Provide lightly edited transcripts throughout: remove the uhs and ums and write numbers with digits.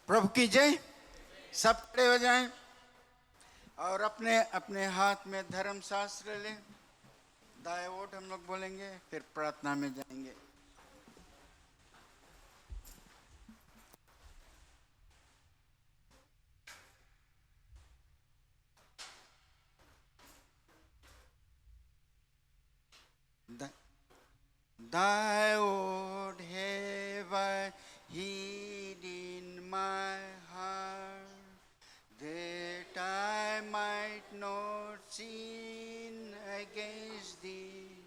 प्रभु की जय। सब खड़े हो जाएं और अपने अपने हाथ में धर्म शास्त्र लें। दाएं ओट हम लोग बोलेंगे, फिर प्रार्थना में जाएंगे। Thy word have I hid in my heart, that I might not sin against thee,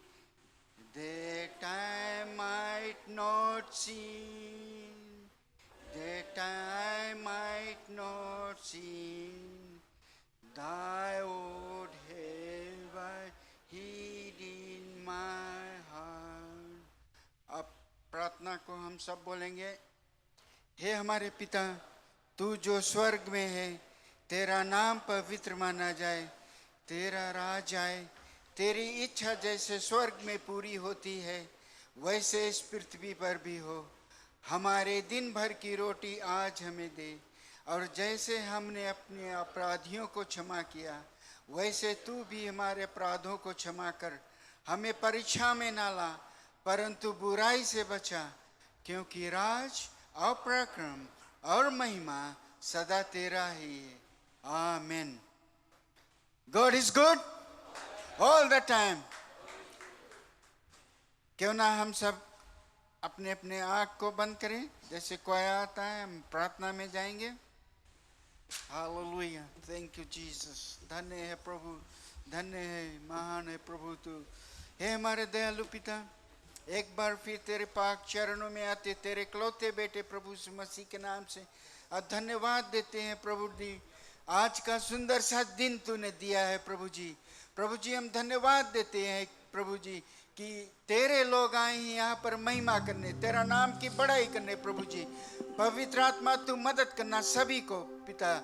that I might not sin, that I might not sin. Thy word have I hid in my heart. अब प्रार्थना को हम सब बोलेंगे। हे हमारे पिता, तू जो स्वर्ग में है, तेरा नाम पवित्र माना जाए, तेरा राज आए, तेरी इच्छा जैसे स्वर्ग में पूरी होती है वैसे इस पृथ्वी पर भी हो। हमारे दिन भर की रोटी आज हमें दे, और जैसे हमने अपने अपराधियों को क्षमा किया वैसे तू भी हमारे अपराधों को क्षमा कर। हमें परीक्षा में ना ला, परंतु बुराई से बचा, क्योंकि राज और पराक्रम और महिमा सदा तेरा ही है। आमीन। God is good all the time. क्यों ना हम सब अपने अपने आँख को बंद करें, जैसे कोया आता है, हम प्रार्थना में जाएंगे। Hallelujah, thank you Jesus. धन्य है प्रभु, धन्य है, महान है प्रभु तू। हे हमारे दयालु पिता, एक बार फिर तेरे पाक चरणों में आते तेरे इकलौते बेटे प्रभु यीशु मसीह के नाम से और धन्यवाद देते हैं प्रभु जी। आज का सुंदर सा दिन तूने दिया है प्रभु जी। प्रभु जी हम धन्यवाद देते हैं प्रभु जी कि तेरे लोग आए हैं यहाँ पर महिमा करने, तेरा नाम की बड़ाई करने। प्रभु जी पवित्र आत्मा तू मदद करना सभी को पिता,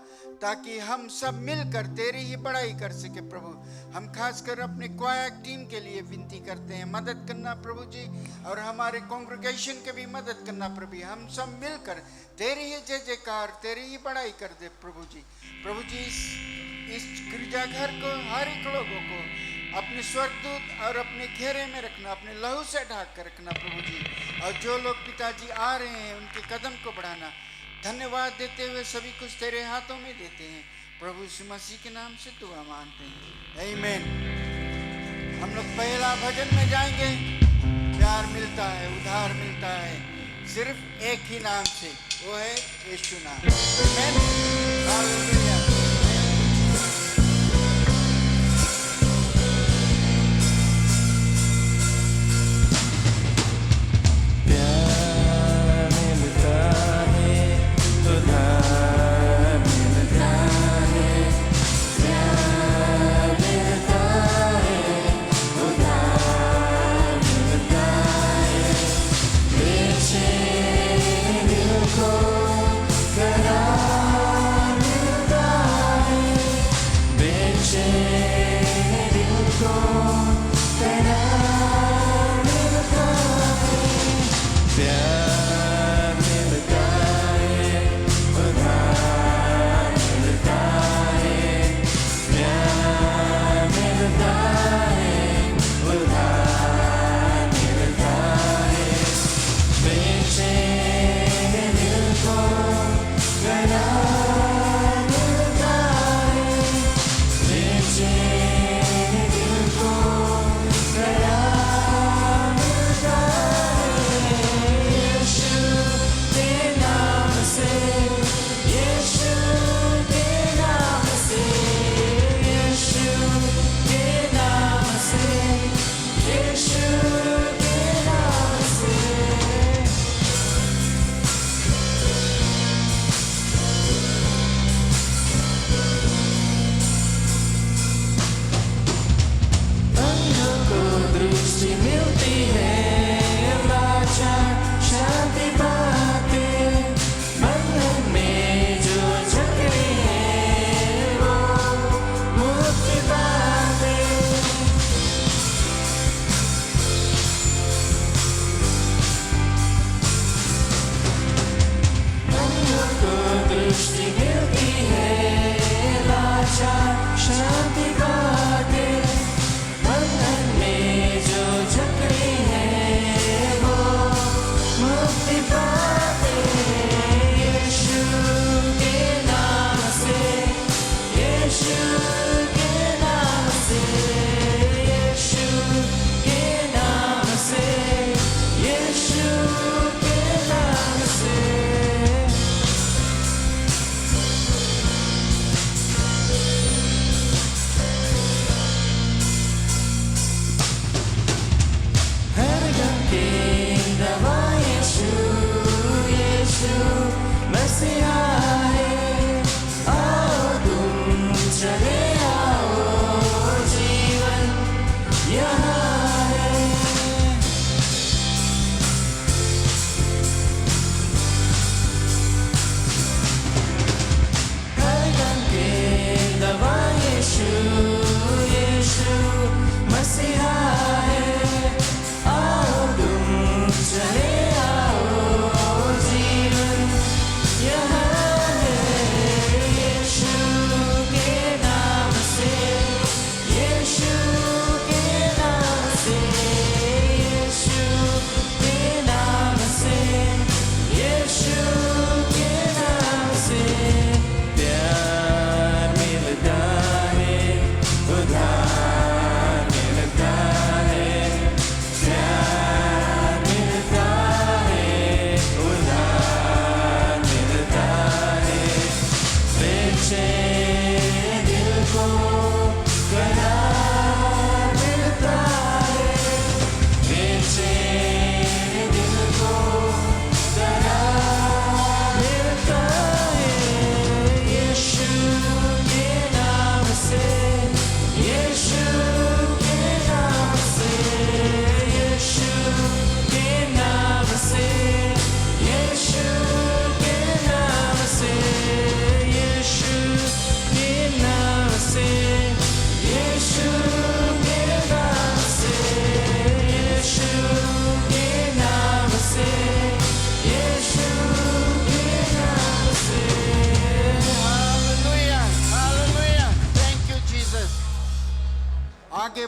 ताकि हम सब मिलकर तेरी ही बड़ाई कर सके प्रभु। हम खासकर अपने क्वायर टीम के लिए विनती करते हैं, मदद करना प्रभु जी, और हमारे कांग्रेगेशन के भी मदद करना प्रभु। हम सब मिलकर तेरी ही जय जयकार, तेरी ही बड़ाई कर दे प्रभु जी। प्रभु जी इस गिरजाघर को, हर एक लोगों को अपने स्वर्गदूत और अपने घेरे में रखना, अपने लहू से ढाक कर रखना प्रभु जी। और जो लोग पिताजी आ रहे हैं उनके कदम को बढ़ाना। धन्यवाद देते हुए सभी कुछ तेरे हाथों में देते हैं प्रभु यीशु मसीह के नाम से दुआ मांगते हैं, आमीन। हम लोग पहला भजन में जाएंगे। प्यार मिलता है, उधार मिलता है सिर्फ एक ही नाम से, वो है यीशु नाम। आमीन, हालेलुया। करार मिलता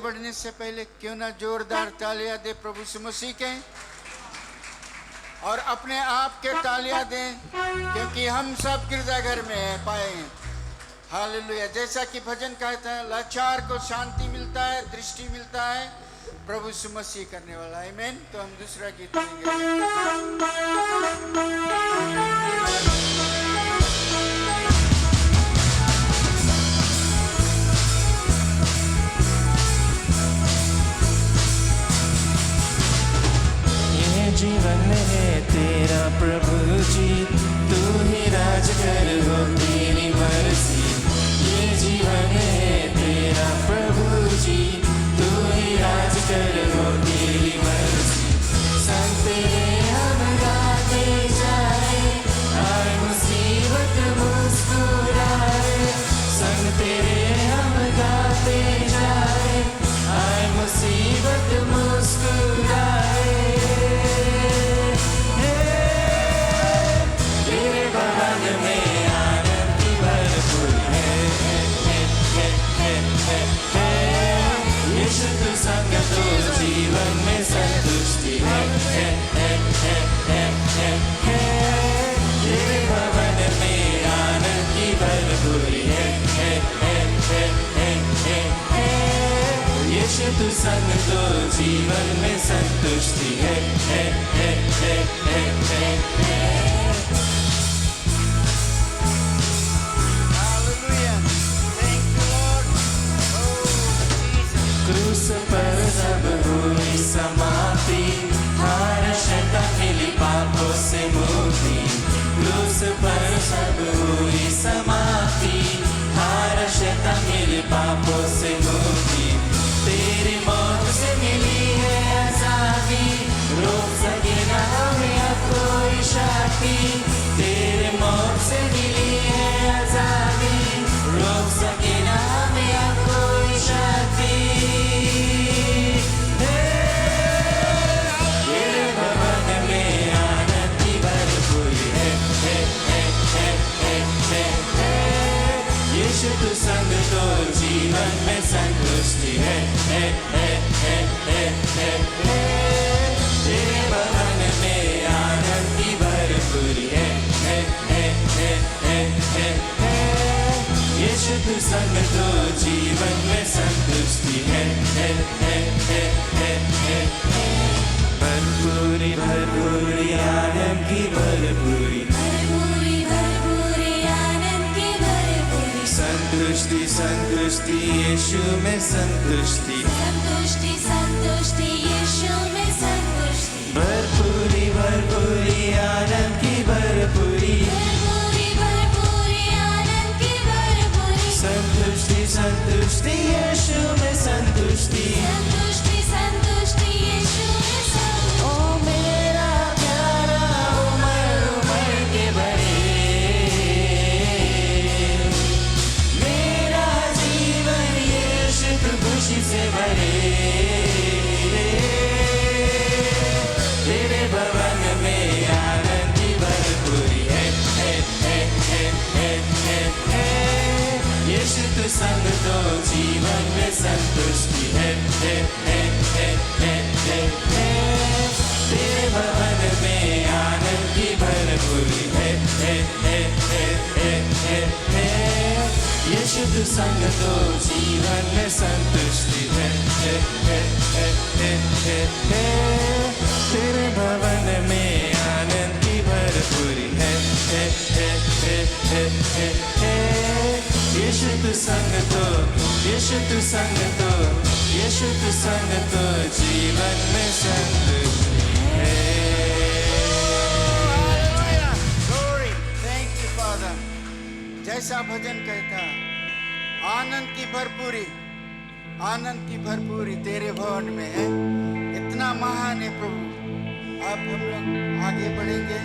बढ़ने से पहले क्यों ना जोरदार तालियां दे प्रभु यीशु मसीह के, और अपने आप के तालियां दें, क्योंकि हम सब गिरजाघर में पाए हैं। हालेलुया। जैसा कि भजन कहता है, लाचार को शांति मिलता है, दृष्टि मिलता है, प्रभु यीशु मसीह करने वाला। आमीन। तो हम दूसरा गीत जीवन है तेरा प्रभु जी, तू ही राजगर हो, तेरी मर्जी। ये जीवन है तेरा प्रभु जी, तू ही राजगर हो, तेरी मर्जी। संग तेरे हम गाते जाए, आए मुसीबत मुस्कुराए। संग तेरे हम गाते जाए, आए मुसीबत मुस्कुराए। जीवन में संतुष्टि है, तेरे भवन में आनंद की भरपूरी है। यीशु तू संग तो जीवन में संतुष्टि है। क्रूस पर सब हुई समाप्ति, हर्षता मिली पापों से मुक्ति। क्रूस पर सब हुई समाप्ति, हर्षता मिली पापों से मुक्ति। तेरी मौत से मिली है आजादी, रोक सके न हमें अब कोई शक्ति। तेरे मौत से मिली है आजादी, रोक सके न हमें अब कोई शक्ति। यीशु तू संग तो जीवन में संतुष्टि है। तेरे भवन में आनंद की भरपूरी है। यीशु तू संग तो जीवन में संतुष्टि है। भरपूरी भरपूरी आनंद की भरपूरी, संतुष्टि संतुष्टि यीशु में संतुष्टि, संतुष्टि संतुष्टि यीशु में संतुष्टि। भरपूरी भरपूरी आनंद की भरपूरी, भरपूरी भरपूरी आनंद की भरपूरी। संतुष्टि संतुष्टि यीशु में संतुष्टि, संतुष्टि संतुष्टि यीशु में संतुष्टि। ओ मेरा प्यारा उमर उमर के भरे, खुशी से भरे। तेरे भवन में आनंद की भरपूरी है। यीशु तू संग तो जीवन में संतुष्टि है। तेरे भवन में आनंद की भरपूरी है। यीशु तू संग तो जीवन में संतुष्टि है। तेरे भवन में आनंद की भरपूरी है। यीशु तू संग तो, यीशु तू संग तो, यीशु तू संग तो जीवन में संतुष्टि है। Thank you father. जैसा भजन कहता, आनंद की भरपूरी, आनंद की भरपूरी तेरे भवन में है। इतना महान है प्रभु। अब हम लोग आगे बढ़ेंगे,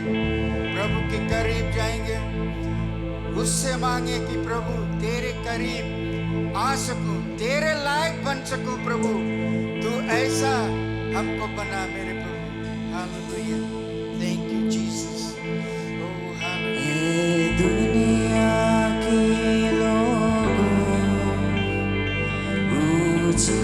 प्रभु के करीब जाएंगे, उससे मांगे कि प्रभु तेरे करीब आ सकूं, तेरे लायक बन सकूं। प्रभु तू ऐसा हमको बना मेरे प्रभु। Hallelujah. Thank you Jesus. Oh hallelujah. दुनिया के लोगों ऊंची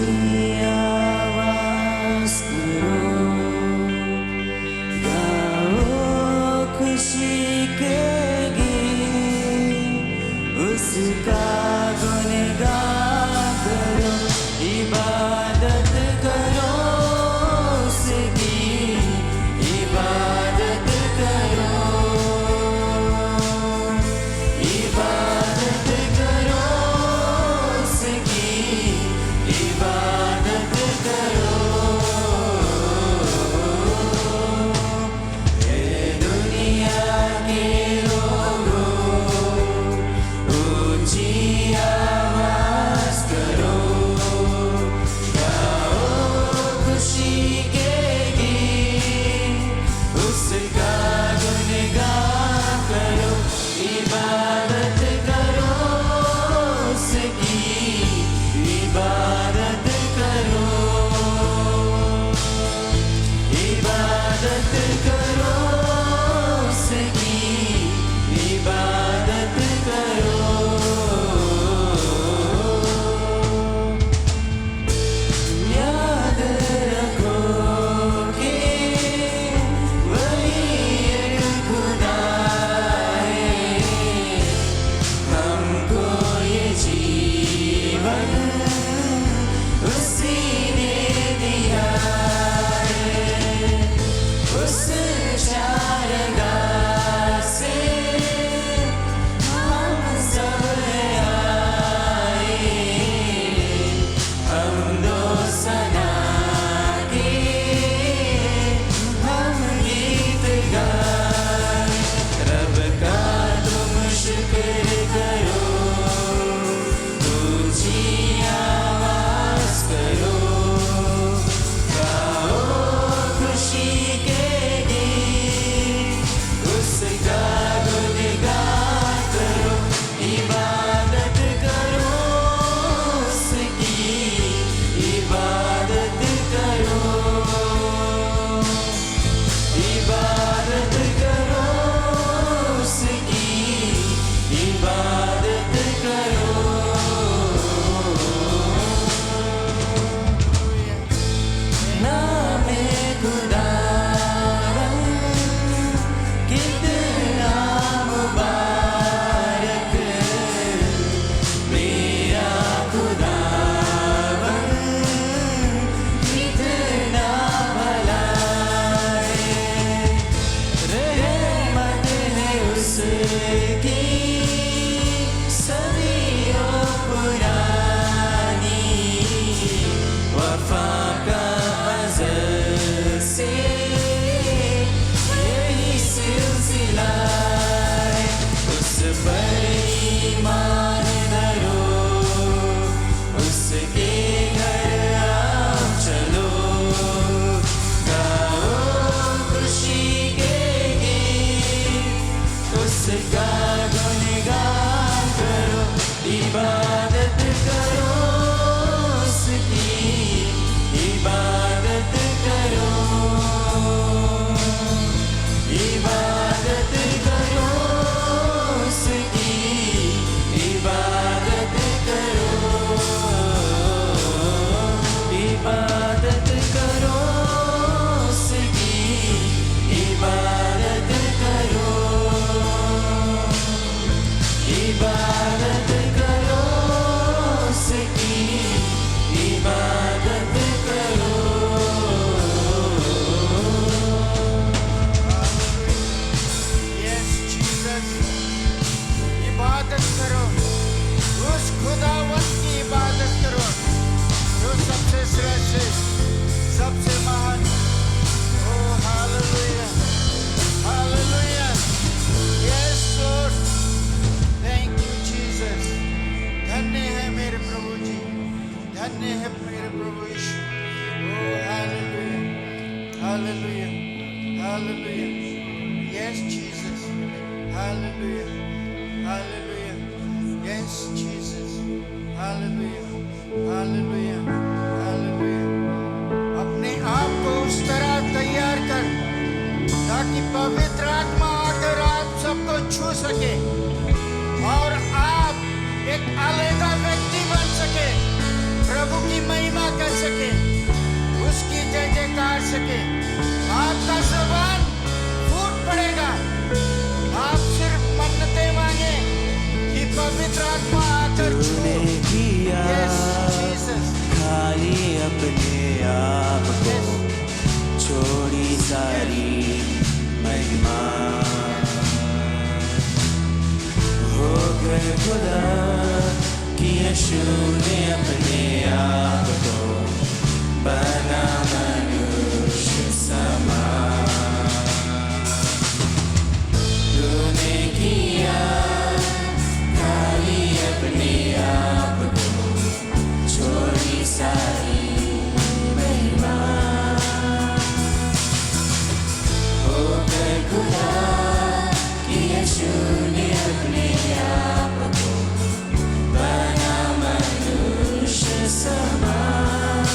इबादत करो नामे खुदावन कितना मुबारक मेरा खुदावन कितना भला है रहमत है उसकी सदियों पुरानी वफा का अज़ल से यही सिलसिला है उस पर ईमान धरो उसके घर आओ चलो गाओ खुशी के गीत उसका गुनगान करो इबादत करो उसकी इबादत करो इबादत करो उसकी इबादत करो इबादत करो उसकी इबादत करो इबादत करो उसकी इबादत करो यस जीसस, इबादत करो उस खुदावंत की इबादत करो जो सबसे श्रेष्ठ है, सबसे महान। Oh hallelujah, hallelujah, yes Lord, thank you Jesus. धन्य है मेरे प्रभु जी, धन्य है मेरे प्रभु यीशु। Oh hallelujah, hallelujah, hallelujah, yes Jesus, hallelujah, hallelujah, yes Jesus, hallelujah, hallelujah, hallelujah. अपने आप को उस तरह तैयार कर ताकि पवित्र आत्मा आकर आप सबको छू सके और आप एक अलग व्यक्ति बन सके, प्रभु की महिमा कर सके, उसकी जय जयकार सके। आपका ज़बान फूट पड़ेगा, आप सिर्फ मन्नतें मांगे कि पवित्र आत्मा आकर छूए। तूने किया यस जीसस, खाली अपने आप को छोड़ी सारी महिमा हो गए खुदा कि यीशु ने अपने आप को बना मनुष्य समान तूने किया खाली अपने आप को छोड़ी सारी महिमा हो गए खुदा कि यीशु ने अपने आप को बना मनुष्य समान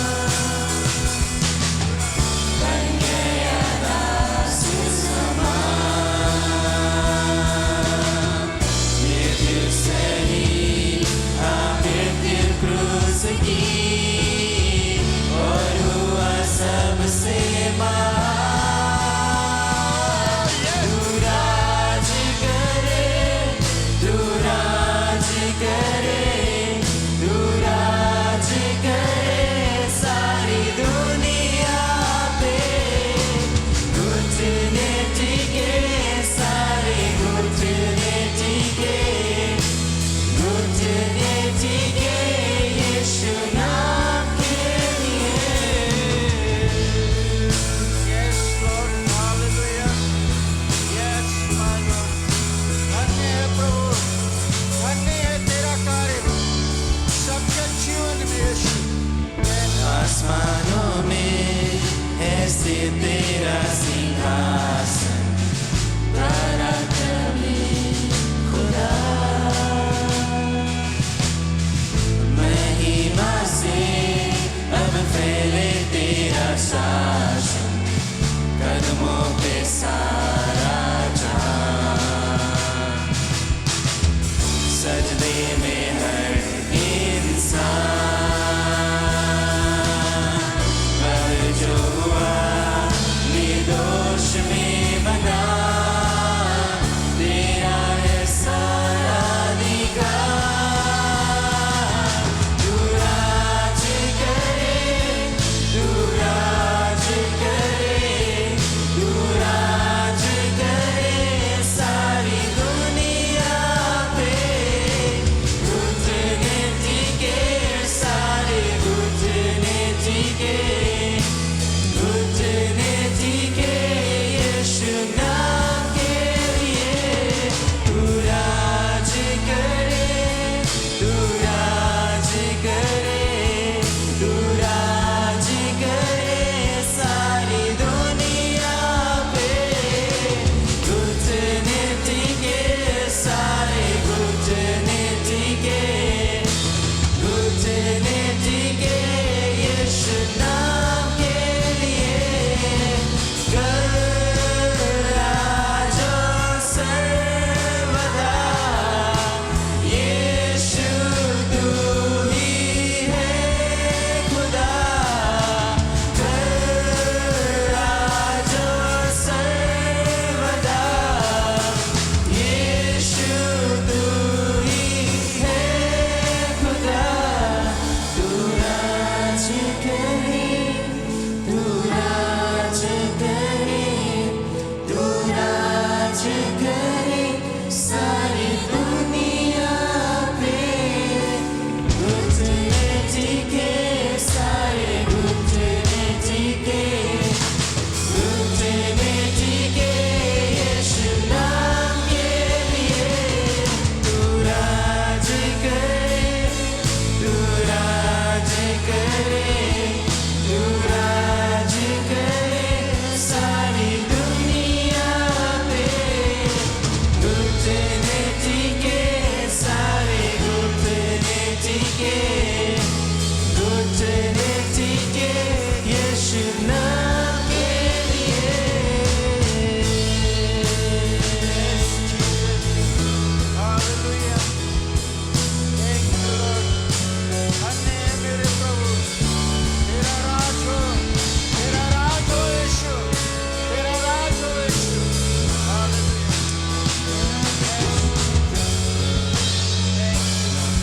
में हर इंसान, वह जो हुआ निर्दोष में बना, तेरा है सारा अधिकार। तू राज करे, तू राज करे, तू राज करे सारी दुनिया पे। घुटने टिके सारे घुटने टिके, घुटने टिके यीशु नाम के लिए। तू राज करे, तू राज करे, तू राज करे सारी दुनिया पे। घुटने टिके सारे घुटने टिके, घुटने टिके यीशु नाम के लिए। कर राज सर्वदा, यीशु तू ही है खुदा। कर राज सर्वदा, यीशु तू ही है खुदा। तू राज करे, तू राज करे, तू राज करे सारी दुनिया पे। घुटने टिके सारे घुटने टिके, घुटने टिके यीशु नाम के लिए। तू राज करे, तू राज करे, तू राज करे सारी दुनिया पे। घुटने टिके सारे घुटने टिके, घुटने टिके यीशु नाम के लिए। Hallelujah. Thank you, Lord. धन्य है मेरे प्रभु, तेरा राज हो, तेरा राज हो यीशु, तेरा राज हो यीशु। Hallelujah. Thank you, Lord.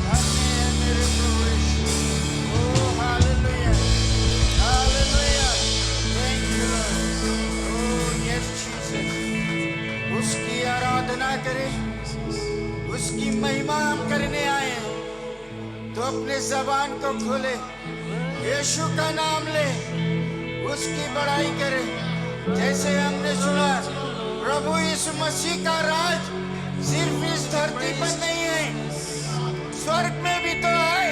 धन्य है मेरे प्रभु यीशु। Oh, hallelujah. Hallelujah. Thank you, Lord. Oh, yes, Jesus. उसकी आराधना करें, उसकी महिमा हम करने आए हैं, तो अपने जबान को खोले, यीशु का नाम ले, उसकी बड़ाई करें। जैसे हमने सुना, प्रभु यीशु मसीह का राज सिर्फ इस धरती पर नहीं है, स्वर्ग में भी तो है।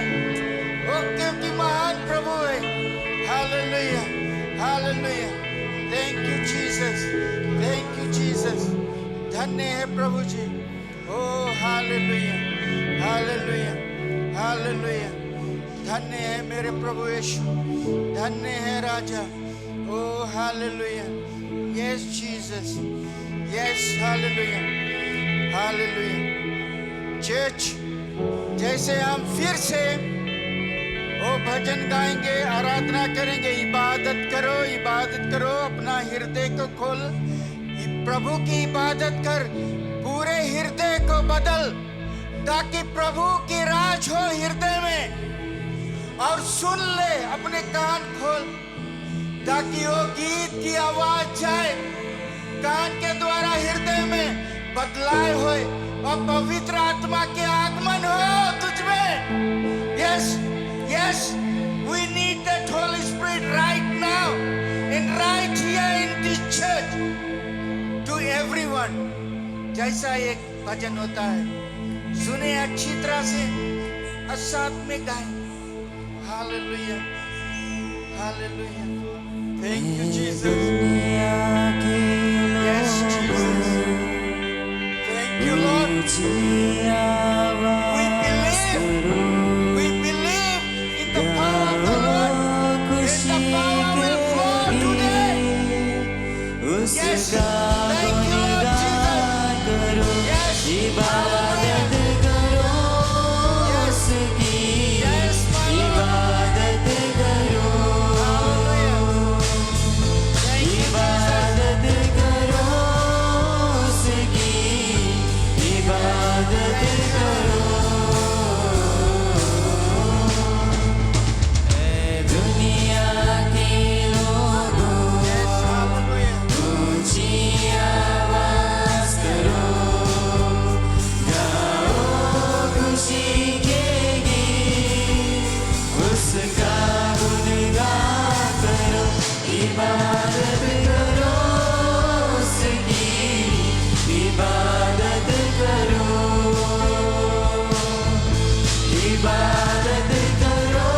वो क्योंकि महान प्रभु है। Hallelujah, hallelujah. Thank you Jesus, thank you Jesus. धन्य है प्रभु जी। Oh hallelujah, hallelujah, hallelujah. धन्य है मेरे प्रभु यीशु, धन्य है राजा। Oh hallelujah, yes Jesus, yes hallelujah, hallelujah. Church, जैसे हम फिर से वो भजन गाएंगे, आराधना करेंगे, इबादत करो, इबादत करो, अपना हृदय को खोल, प्रभु की इबादत कर, पूरे हृदय को बदल, ताकि प्रभु की राज हो हृदय में। और सुन ले, अपने कान खोल, ताकि वो गीत की आवाज जाए, कान के द्वारा हृदय में बदलाव होए और पवित्र आत्मा के आगमन हो तुझ में। Yes, yes, we need that Holy Spirit right now and right here in this church to everyone. जैसा एक भजन होता है, सुने अच्छी तरह से और साथ में गाएं। Hallelujah, hallelujah. Thank you Jesus. Yes Jesus, thank you Lord. We believe in the power of the Lord, and the power will flow today. Yes, thank you Lord Jesus. Yes, hallelujah. इबादत करो ऐ दुनिया के लोगों Yes, hallelujah. ऊंची आवाज करो गाओ खुशी के गीत उसका गुणगान करो इबादत करो उसकी इबादत करो इबादत करो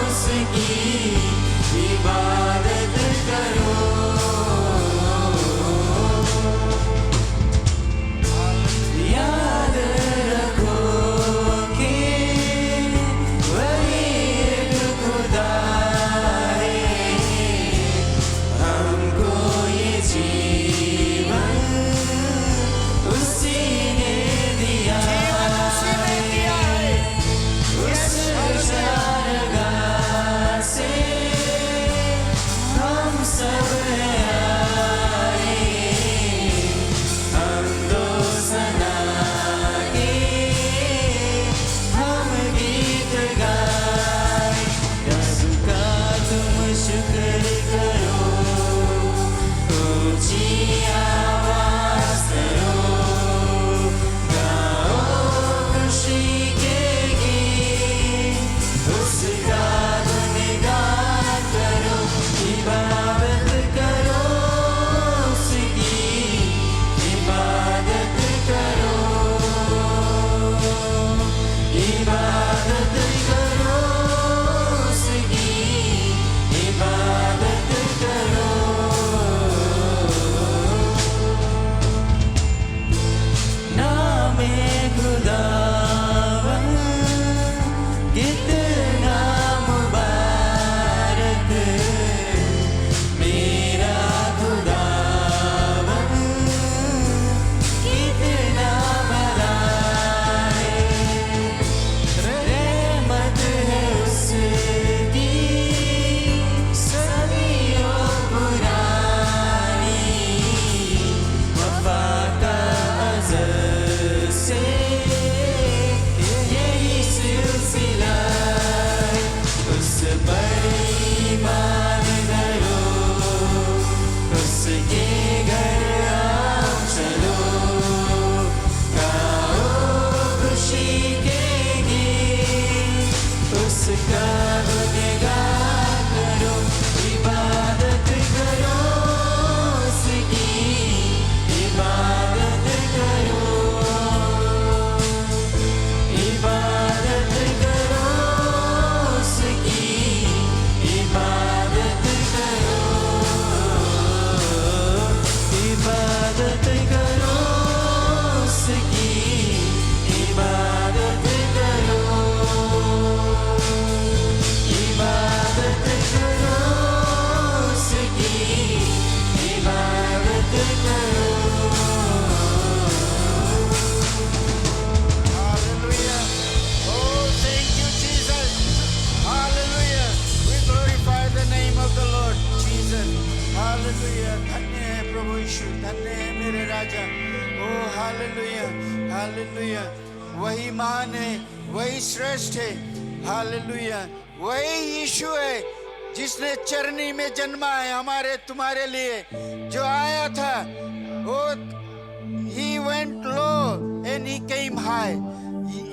उसकी इबादत करो याद रखो कि वही एक खुदा है हमको ये जीवन उसी ने दिया जीवन उसी ने दिया है। उस चारगाह से हम सब आए हम दो सना के हम गीत गाए यीशु का तुम शुक्र करो ऊंची आवाज करो गाओ खुशी के गीत उसका गुणगान करो इबादत करो उसकी इबादत करो इबादत करो उसकी इबादत करो नामे खुदावन कितना मुबारक मेरा खुदावन कितना भला है रहमत है उसकी सदियों पुरानी वफा का अज़ल से यही सिलसिला है उस पर ईमान धरो उसके घर आओ चलो गाओ खुशी के गीत उसका गुणगान करो इबादत करो उसकी इबादत करो इबादत करो उसकी इबादत करो इबादत करो उसकी इबादत करो इबादत करो उसकी इबादत करो Hallelujah. Oh, thank you, Jesus. Hallelujah. We glorify the name of the Lord Jesus. Hallelujah. धन्य है प्रभु यीशु, धन्य है मेरे राजा। Oh, hallelujah. Hallelujah. वही महान है, वही श्रेष्ठ है। Hallelujah. वही यीशु है जिसने चरनी में जन्मा है हमारे तुम्हारे लिए, जो आया था वो He went low and he came high.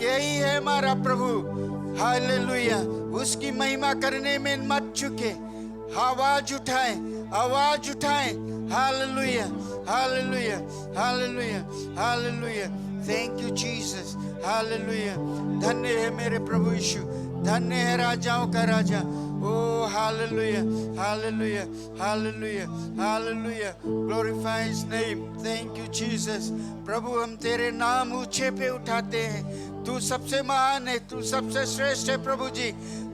यही है हमारा प्रभु। हालेलुया। उसकी महिमा करने में मत चुके। आवाज उठाएं, आवाज उठाएं। Hallelujah, hallelujah, hallelujah, hallelujah. Thank you Jesus. Hallelujah. धन्य है मेरे प्रभु यीशु, धन्य है राजाओं का राजा। Oh, hallelujah, hallelujah, hallelujah, hallelujah. Glorify His name. Thank you, Jesus. प्रभु हम तेरे नाम ऊंचे पे उठाते हैं। तू सबसे महान है, तू सबसे श्रेष्ठ है प्रभु जी।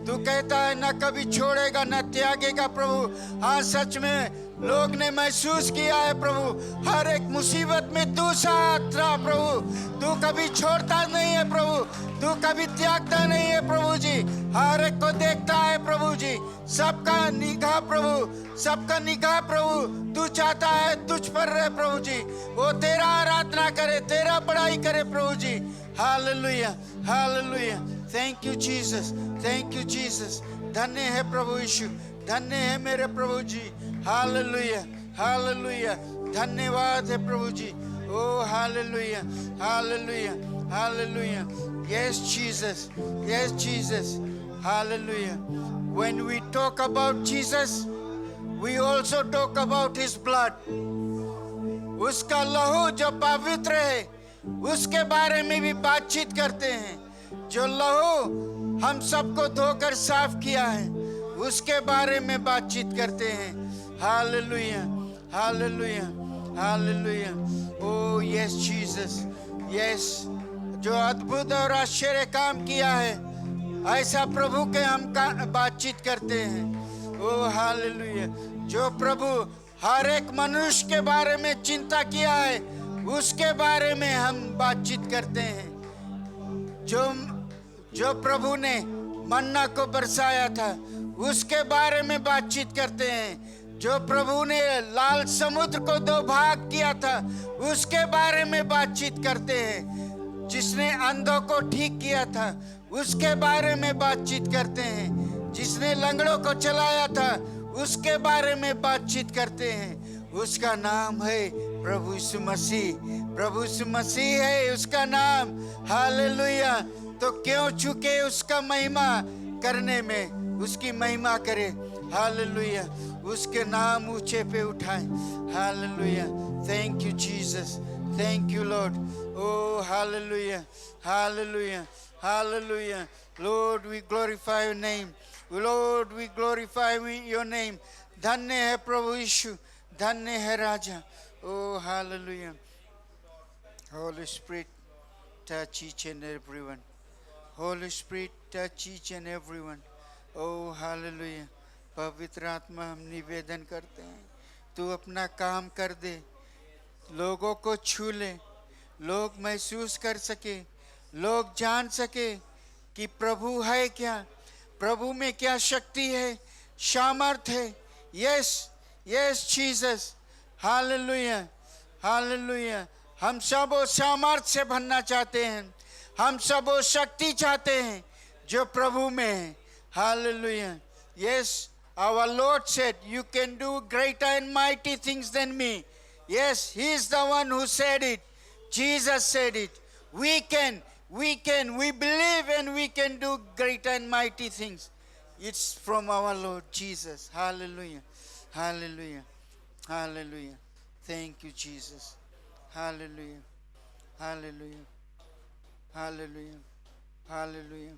तू कहता है ना कभी छोड़ेगा ना त्यागेगा प्रभु। हाँ सच में लोग ने महसूस किया है प्रभु, हर एक मुसीबत में तू साथ रहा प्रभु। तू कभी छोड़ता नहीं है प्रभु, तू कभी त्यागता नहीं है प्रभु जी। हर एक को देखता है प्रभु जी, सबका निगाह प्रभु, सबका निगाह प्रभु तू चाहता है तुझ पर रहे प्रभु जी। वो तेरा आराधना करे, तेरा बड़ाई करे प्रभु जी। Hallelujah, hallelujah. Thank you Jesus, thank you Jesus. धन्य है प्रभु यीशु, धन्य है मेरे प्रभु जी। Hallelujah, hallelujah. धन्यवाद है प्रभु जी। Oh hallelujah, hallelujah, hallelujah. Yes Jesus, yes Jesus. Hallelujah. When we talk about Jesus, we also talk about his blood. उसका लहू जो पवित्र है उसके बारे में भी बातचीत करते हैं। जो लहू हम सबको धोकर साफ किया है उसके बारे में बातचीत करते हैं। Hallelujah, hallelujah, hallelujah. ओ यस जीसस, यस। जो अद्भुत और आश्चर्य काम किया है ऐसा प्रभु के हम बातचीत करते हैं। ओ हालेलुया। जो प्रभु हर एक मनुष्य के बारे में चिंता किया है उसके बारे में हम बातचीत करते हैं। जो प्रभु ने मन्ना को बरसाया था उसके बारे में बातचीत करते हैं। जो प्रभु ने लाल समुद्र को दो भाग किया था उसके बारे में बातचीत करते हैं। जिसने अंधों को ठीक किया था उसके बारे में बातचीत करते हैं। जिसने लंगड़ों को चलाया था उसके बारे में बातचीत करते हैं। उसका नाम है प्रभु यीशु मसीह। प्रभु यीशु मसीह है उसका नाम। हालेलुया। तो क्यों चुके उसका महिमा करने में, उसकी महिमा करे। हालेलुया। उसके नाम ऊंचे पे उठाएं। Hallelujah. Thank you Jesus, thank you Lord. Oh hallelujah, hallelujah, hallelujah. Lord, we glorify your name. Lord, we glorify your name. धन्य है प्रभु यीशु, धन्य है राजा। Oh hallelujah. Holy Spirit, touch each and everyone. Holy Spirit, touch each and everyone. Oh hallelujah. पवित्र आत्मा हम निवेदन करते हैं तू अपना काम कर दे, लोगों को छू ले, लोग महसूस कर सके, लोग जान सके कि प्रभु है क्या, प्रभु में क्या शक्ति है, सामर्थ्य है। Yes, yes Jesus. Hallelujah, hallelujah. हम सब वो सामर्थ्य से भरना चाहते हैं, हम सब वो शक्ति चाहते हैं जो प्रभु में है। Hallelujah. Yes, our Lord said, you can do greater and mighty things than me. Yes, he is the one who said it. Jesus said it. We believe and we can do great and mighty things. It's from our Lord Jesus. Hallelujah, hallelujah, hallelujah. Thank you, Jesus. Hallelujah, hallelujah, hallelujah, hallelujah.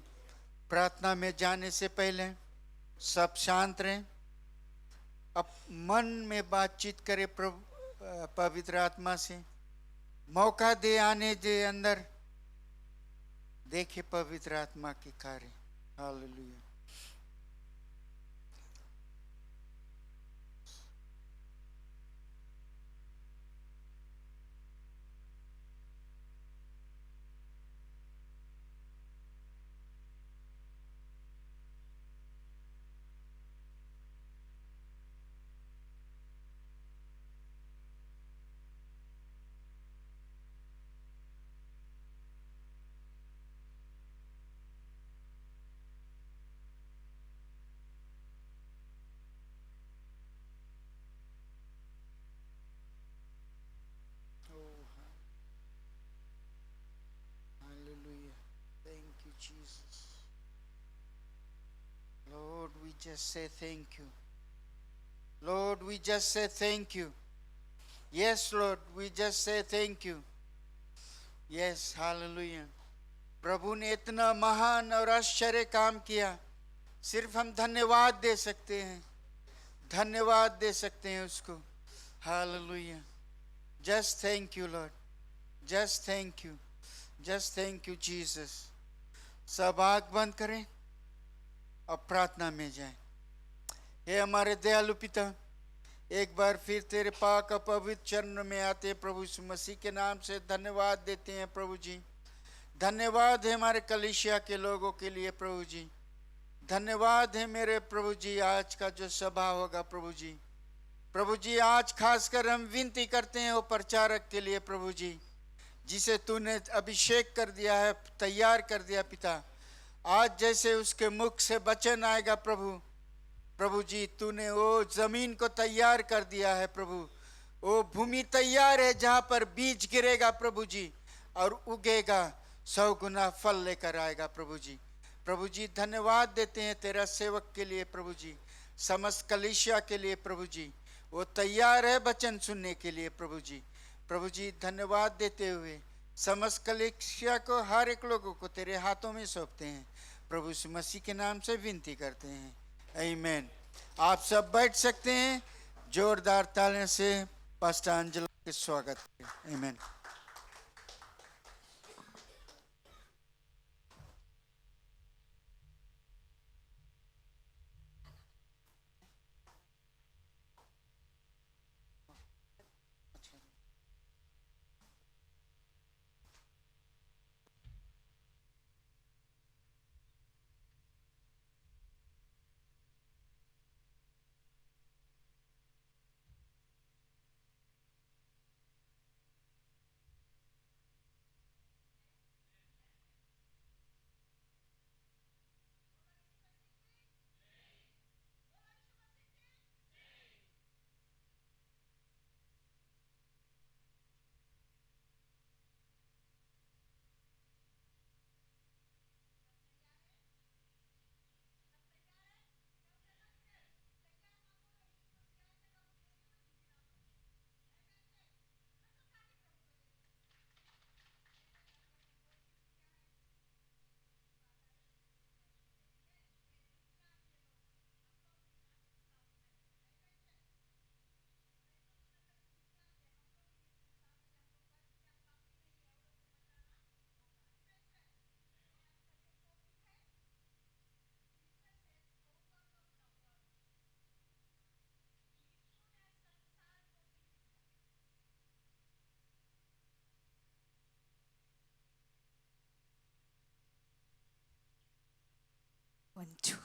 प्रार्थना में जाने से पहले सब शांत रहें, अब मन में बातचीत करें प्रभु पवित्र आत्मा से। मौका दे, आने दे अंदर, देखे पवित्र आत्मा के कार्य। Hallelujah. Jesus. Lord, we just say thank you. Lord, we just say thank you. Yes, Lord, we just say thank you. Yes, hallelujah. प्रभु ने इतना महान और आश्चर्य काम किया, सिर्फ हम धन्यवाद दे सकते हैं, धन्यवाद दे सकते हैं उसको। Hallelujah. Just thank you, Lord. Just thank you. Just thank you, Jesus. सब आँख बंद करें, अब प्रार्थना में जाएं। हे हमारे दयालु पिता, एक बार फिर तेरे पाक और पवित्र चरण में आते हैं प्रभु यीशु मसीह के नाम से धन्यवाद देते हैं प्रभु जी। धन्यवाद है हमारे कलीसिया के लोगों के लिए प्रभु जी। धन्यवाद है मेरे प्रभु जी आज का जो सभा होगा प्रभु जी। प्रभु जी आज खासकर हम विनती करते हैं वो प्रचारक के लिए प्रभु जी, जिसे तूने अभिषेक कर दिया है, तैयार कर दिया पिता। आज जैसे उसके मुख से वचन आएगा प्रभु, प्रभु जी तूने वो जमीन को तैयार कर दिया है प्रभु। वो भूमि तैयार है जहाँ पर बीज गिरेगा प्रभु जी और उगेगा, 100 गुना फल लेकर आएगा प्रभु जी। प्रभु जी धन्यवाद देते हैं तेरा सेवक के लिए प्रभु जी, समस्त कलीसिया के लिए प्रभु जी। वो तैयार है वचन सुनने के लिए प्रभु जी। प्रभु जी धन्यवाद देते हुए समस्त कलीसिया को, हर एक लोगों को तेरे हाथों में सौंपते हैं प्रभु यीशु मसीह के नाम से विनती करते हैं, आमीन। आप सब बैठ सकते हैं। जोरदार तालियों से पास्टर अंजला के स्वागत करें, आमीन। One, two.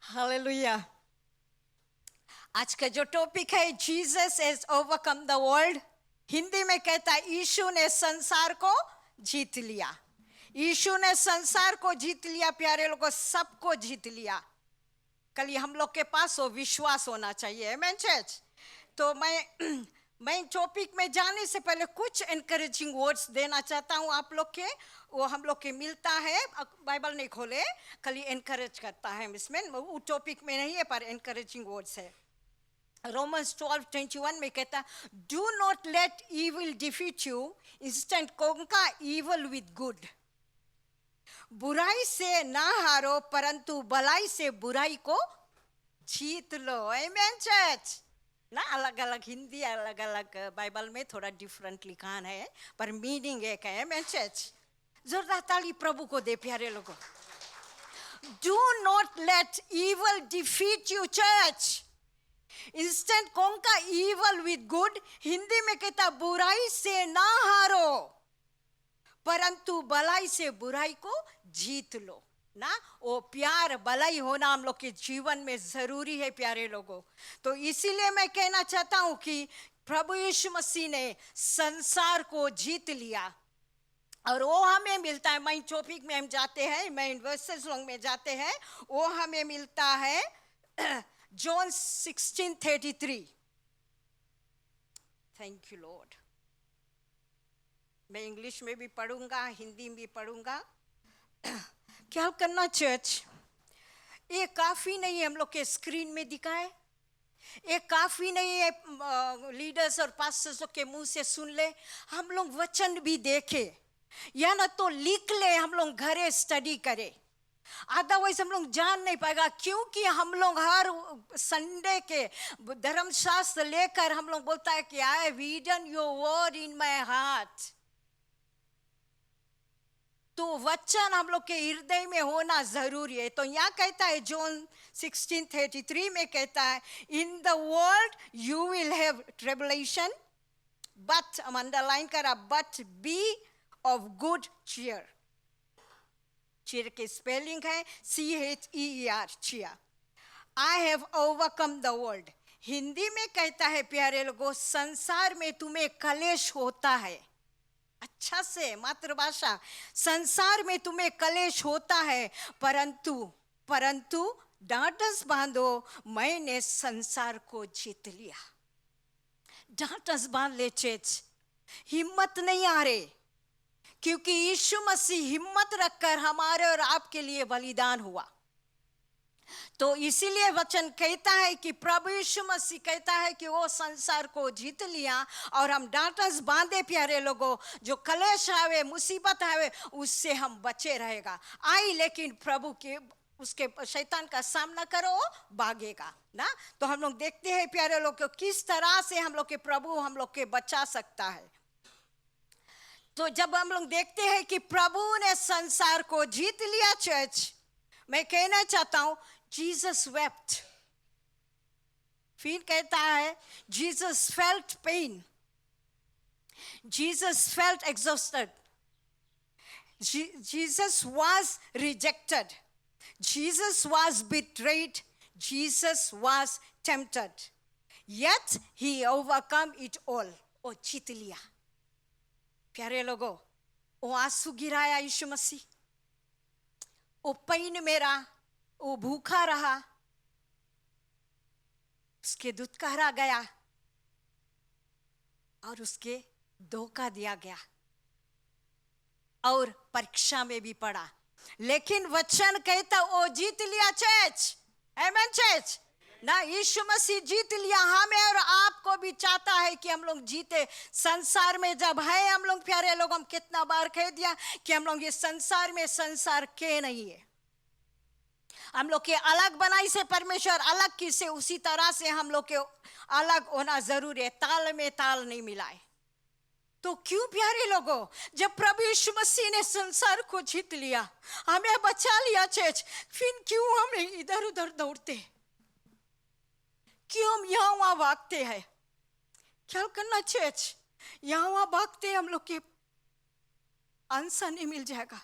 हालेलुया। आज का जो टॉपिक है Jesus has overcome the world, Hindi में कहता है यीशु ने संसार को जीत लिया। यीशु ने संसार को जीत लिया प्यारे लोगों, सबको जीत लिया। कल हम लोग के पास वो विश्वास होना चाहिए, आमीन चर्च। तो मैं टॉपिक में जाने से पहले कुछ एनकरेजिंग वर्ड्स देना चाहता हूँ आप लोग के। वो हम लोग के मिलता है, बाइबल नहीं खोले, खाली एनकरेज करता है इसमें, वो टॉपिक में नहीं है पर एनकरेजिंग वर्ड्स है। रोमन्स 12:21 में कहता, do not let evil defeat you, instant conquer evil with good. बुराई से ना हारो परंतु भलाई से बुराई को जीत लो, आमीन चर्च ना। अलग अलग हिंदी, अलग अलग बाइबल में थोड़ा डिफरेंट लिखा है पर मीनिंग एक है, आमीन चर्च। जोरदार ताली प्रभु को दे प्यारे लोगों। Do not let evil defeat you church, instant conquer evil with good. Hindi में कहता बुराई से ना हारो परंतु भलाई से बुराई को जीत लो ना। वो प्यार भलाई होना हम लोग के जीवन में जरूरी है प्यारे लोगों। तो इसीलिए मैं कहना चाहता हूँ कि प्रभु यीशु मसीह ने संसार को जीत लिया और वो हमें मिलता है। मेन टॉपिक में हम जाते हैं, मेन वर्सेस में जाते हैं, वो हमें मिलता है जॉन 16:33। Thank you Lord. मैं इंग्लिश में भी पढ़ूंगा, हिंदी में भी पढ़ूंगा। क्या करना चर्च, ये काफ़ी नहीं है हम लोग के स्क्रीन में दिखाए, ये काफ़ी नहीं है लीडर्स और पास्टर्स के मुंह से सुन ले। हम लोग वचन भी देखे या ना तो लिख ले, हम लोग घरे स्टडी करें अदरवाइज हम लोग जान नहीं पाएगा, क्योंकि हम लोग हर संडे के धर्मशास्त्र लेकर हम लोग बोलता है कि I have hidden your word in my heart. तो वचन हम लोग के हृदय में होना जरूरी है। तो यहाँ कहता है जॉन 16:33 में कहता है, in the world you will have tribulation but, हम अंडरलाइन करा, but be of good cheer. Cheer के स्पेलिंग है CHEER, चिया। I have overcome the world. Hindi में कहता है प्यारे लोगों, संसार में तुम्हें कलेश होता है। अच्छा से मातृभाषा, संसार में तुम्हें कलेश होता है, परंतु डांटस बांधो, मैंने संसार को जीत लिया। डांटस बांध ले चेच, हिम्मत नहीं आ रही, क्योंकि यीशु मसीह हिम्मत रखकर हमारे और आपके लिए बलिदान हुआ। तो इसीलिए वचन कहता है कि प्रभु यीशु मसीह कहता है कि वो संसार को जीत लिया, और हम डांटस बांधे प्यारे लोगों, जो कलेश आवे, मुसीबत आवे, उससे हम बचे रहेगा। आई लेकिन प्रभु के उसके शैतान का सामना करो, भागेगा ना। तो हम लोग देखते हैं प्यारे लोग को किस तरह से हम लोग के प्रभु हम लोग के बचा सकता है। तो जब हम लोग देखते हैं कि प्रभु ने संसार को जीत लिया चर्च, मैं कहना चाहता हूं जीसस वेप्ट। फिर कहता है Jesus felt pain, Jesus felt exhausted, Jesus was rejected, Jesus was betrayed, Jesus was tempted, yet he overcome it all। वो जीत लिया प्यारे लोगों। वो आंसू गिराया यीशु मसीह, वो पेन मेरा, वो भूखा रहा, उसके दूध कहरा गया और उसके धोखा दिया गया और परीक्षा में भी पड़ा, लेकिन वचन कहता वो जीत लिया चर्च। आमेन चर्च ना, यीशु मसीह जीत लिया। हमें और आपको भी चाहता है कि हम लोग जीते। संसार में जब है हम लोग प्यारे लोग, हम कितना बार कह दिया कि हम लोग ये संसार में संसार के नहीं है। हम लोग के अलग बनाई से परमेश्वर अलग किसे, उसी तरह से हम लोग के अलग होना जरूरी है। ताल में ताल नहीं मिलाए। तो क्यों प्यारे लोगों, जब प्रभु यीशु मसीह ने संसार को जीत लिया, हमें बचा लिया चर्च, फिर क्यों हम इधर उधर दौड़ते, क्यों हम यहाँ वहां भागते हैं? क्या करना चर्च, यहाँ वहां भागते हम लोग के आंसर नहीं मिल जाएगा,